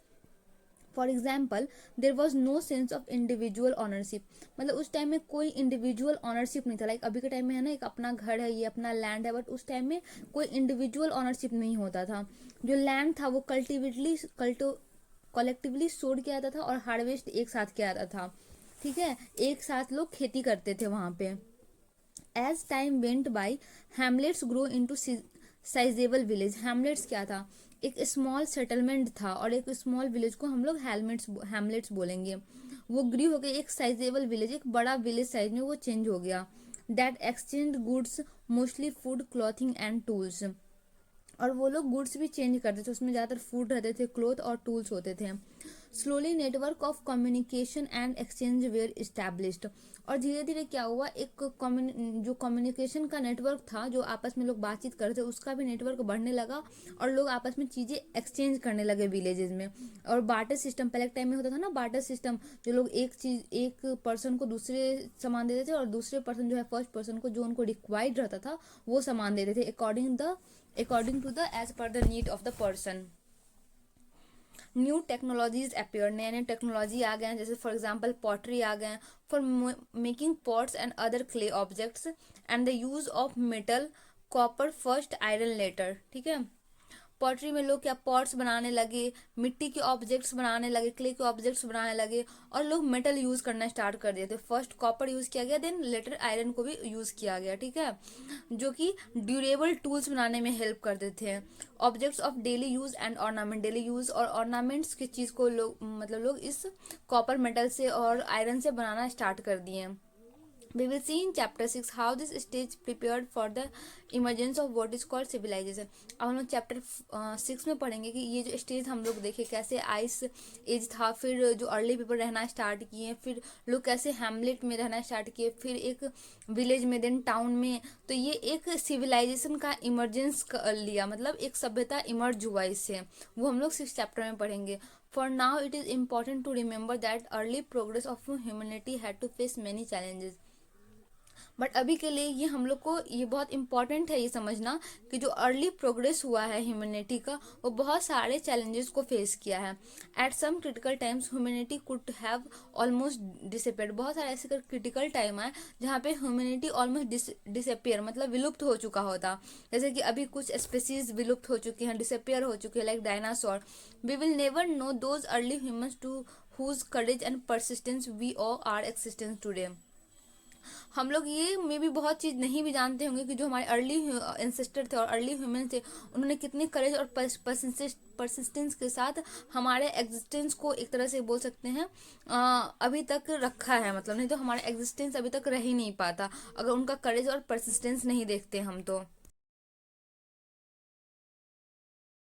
For example there was no sense of individual ownership, मतलब उस टाइम में कोई इंडिविजुअल ऑनरशिप नहीं था। लाइक अभी के टाइम में है ना, एक अपना घर है, ये अपना लैंड है, बट उस टाइम में कोई इंडिविजुअल ऑनरशिप नहीं होता था। जो लैंड था वो कलेक्टिवली सोड किया जाता था और हार्वेस्ट एक साथ किया जाता था, ठीक है। एक साथ लोग खेती करते थे वहाँ पे। As time went by hamlets grow into sizeable village. Hamlets क्या था, एक स्मॉल सेटलमेंट था और एक स्मॉल विलेज को हम लोग हैमलेट्स बोलेंगे। वो ग्री हो गया एक साइजेबल विलेज, एक बड़ा विलेज साइज में वो चेंज हो गया। That exchange goods mostly food, clothing and tools. और वो लोग गुड्स भी चेंज करते थे, उसमें ज़्यादातर फूड रहते थे, क्लोथ और टूल्स होते थे। Slowly network of communication and exchange were established. और धीरे धीरे क्या हुआ, एक जो कम्युनिकेशन का नेटवर्क था, जो आपस में लोग बातचीत करते थे, उसका भी नेटवर्क बढ़ने लगा और लोग आपस में चीज़ें एक्सचेंज करने लगे विलेजेस में। और बार्टर सिस्टम पहले टाइम में होता था ना, बार्टर सिस्टम, जो लोग एक पर्सन को दूसरे सामान देते थे और दूसरे पर्सन जो है फर्स्ट पर्सन को जो उनको रिक्वायर्ड रहता था वो सामान देते थे according to the age per the need of the person. New technologies appear, नए नए टेक्नोलॉजी आ गए हैं, जैसे फॉर एग्जांपल पॉटरी आ गए हैं for making pots and other clay objects and the use of metal, copper first, iron later, ठीक है। पॉटरी में लोग क्या पॉट्स बनाने लगे, मिट्टी के ऑब्जेक्ट्स बनाने लगे, क्ले के ऑब्जेक्ट्स बनाने लगे, और लोग मेटल यूज करना स्टार्ट कर दिए थे। फर्स्ट कॉपर यूज किया गया, देन लेटर आयरन को भी यूज किया गया, ठीक है, जो कि ड्यूरेबल टूल्स बनाने में हेल्प करते थे। Objects of daily use and ornament, daily use और ऑर्नामेंट्स की चीज को लोग मतलब लोग इस कॉपर मेटल से और आयरन से बनाना स्टार्ट कर दिए। We will see in chapter 6 how this stage prepared for the emergence of what is called civilization। अब हम लोग चैप्टर 6 में पढ़ेंगे कि ये जो स्टेज हम लोग देखे कैसे आइस एज था, फिर जो अर्ली पीपल रहना स्टार्ट किए, फिर लोग कैसे हैमलेट में रहना स्टार्ट किए, फिर एक विलेज में, देन टाउन में। तो ये एक सिविलाइजेशन का इमरजेंस कर लिया, मतलब एक सभ्यता इमर्ज हुआ इससे, वो हम लोग 6 चैप्टर में पढ़ेंगे। For now it is important to remember that early progress of humanity had to face many challenges। But अभी के लिए ये हम लोग को ये बहुत इंपॉर्टेंट है ये समझना कि जो अर्ली प्रोग्रेस हुआ है ह्यूमैनिटी का, वो बहुत सारे चैलेंजेस को फेस किया है। At some critical times humanity could have almost disappeared, बहुत सारे ऐसे क्रिटिकल टाइम आए जहाँ पे ह्यूमैनिटी ऑलमोस्ट डिसअपियर मतलब विलुप्त हो चुका होता। जैसे कि अभी कुछ स्पीसीज विलुप्त हो चुके हैं, डिसअपियर हो चुके हैं, like dinosaur. We will never know those early humans to whose courage and persistence we all are existence today. हम लोग ये में भी बहुत चीज़ नहीं भी जानते होंगे कि जो हमारे अर्ली एंसेस्टर थे और अर्ली ह्यूमन थे, उन्होंने कितनी करेज और परसिस्टेंस के साथ हमारे एग्जिस्टेंस को एक तरह से बोल सकते हैं अभी तक रखा है। मतलब नहीं तो हमारा एग्जिस्टेंस अभी तक रह ही नहीं पाता अगर उनका करेज और परसिस्टेंस नहीं देखते हम तो।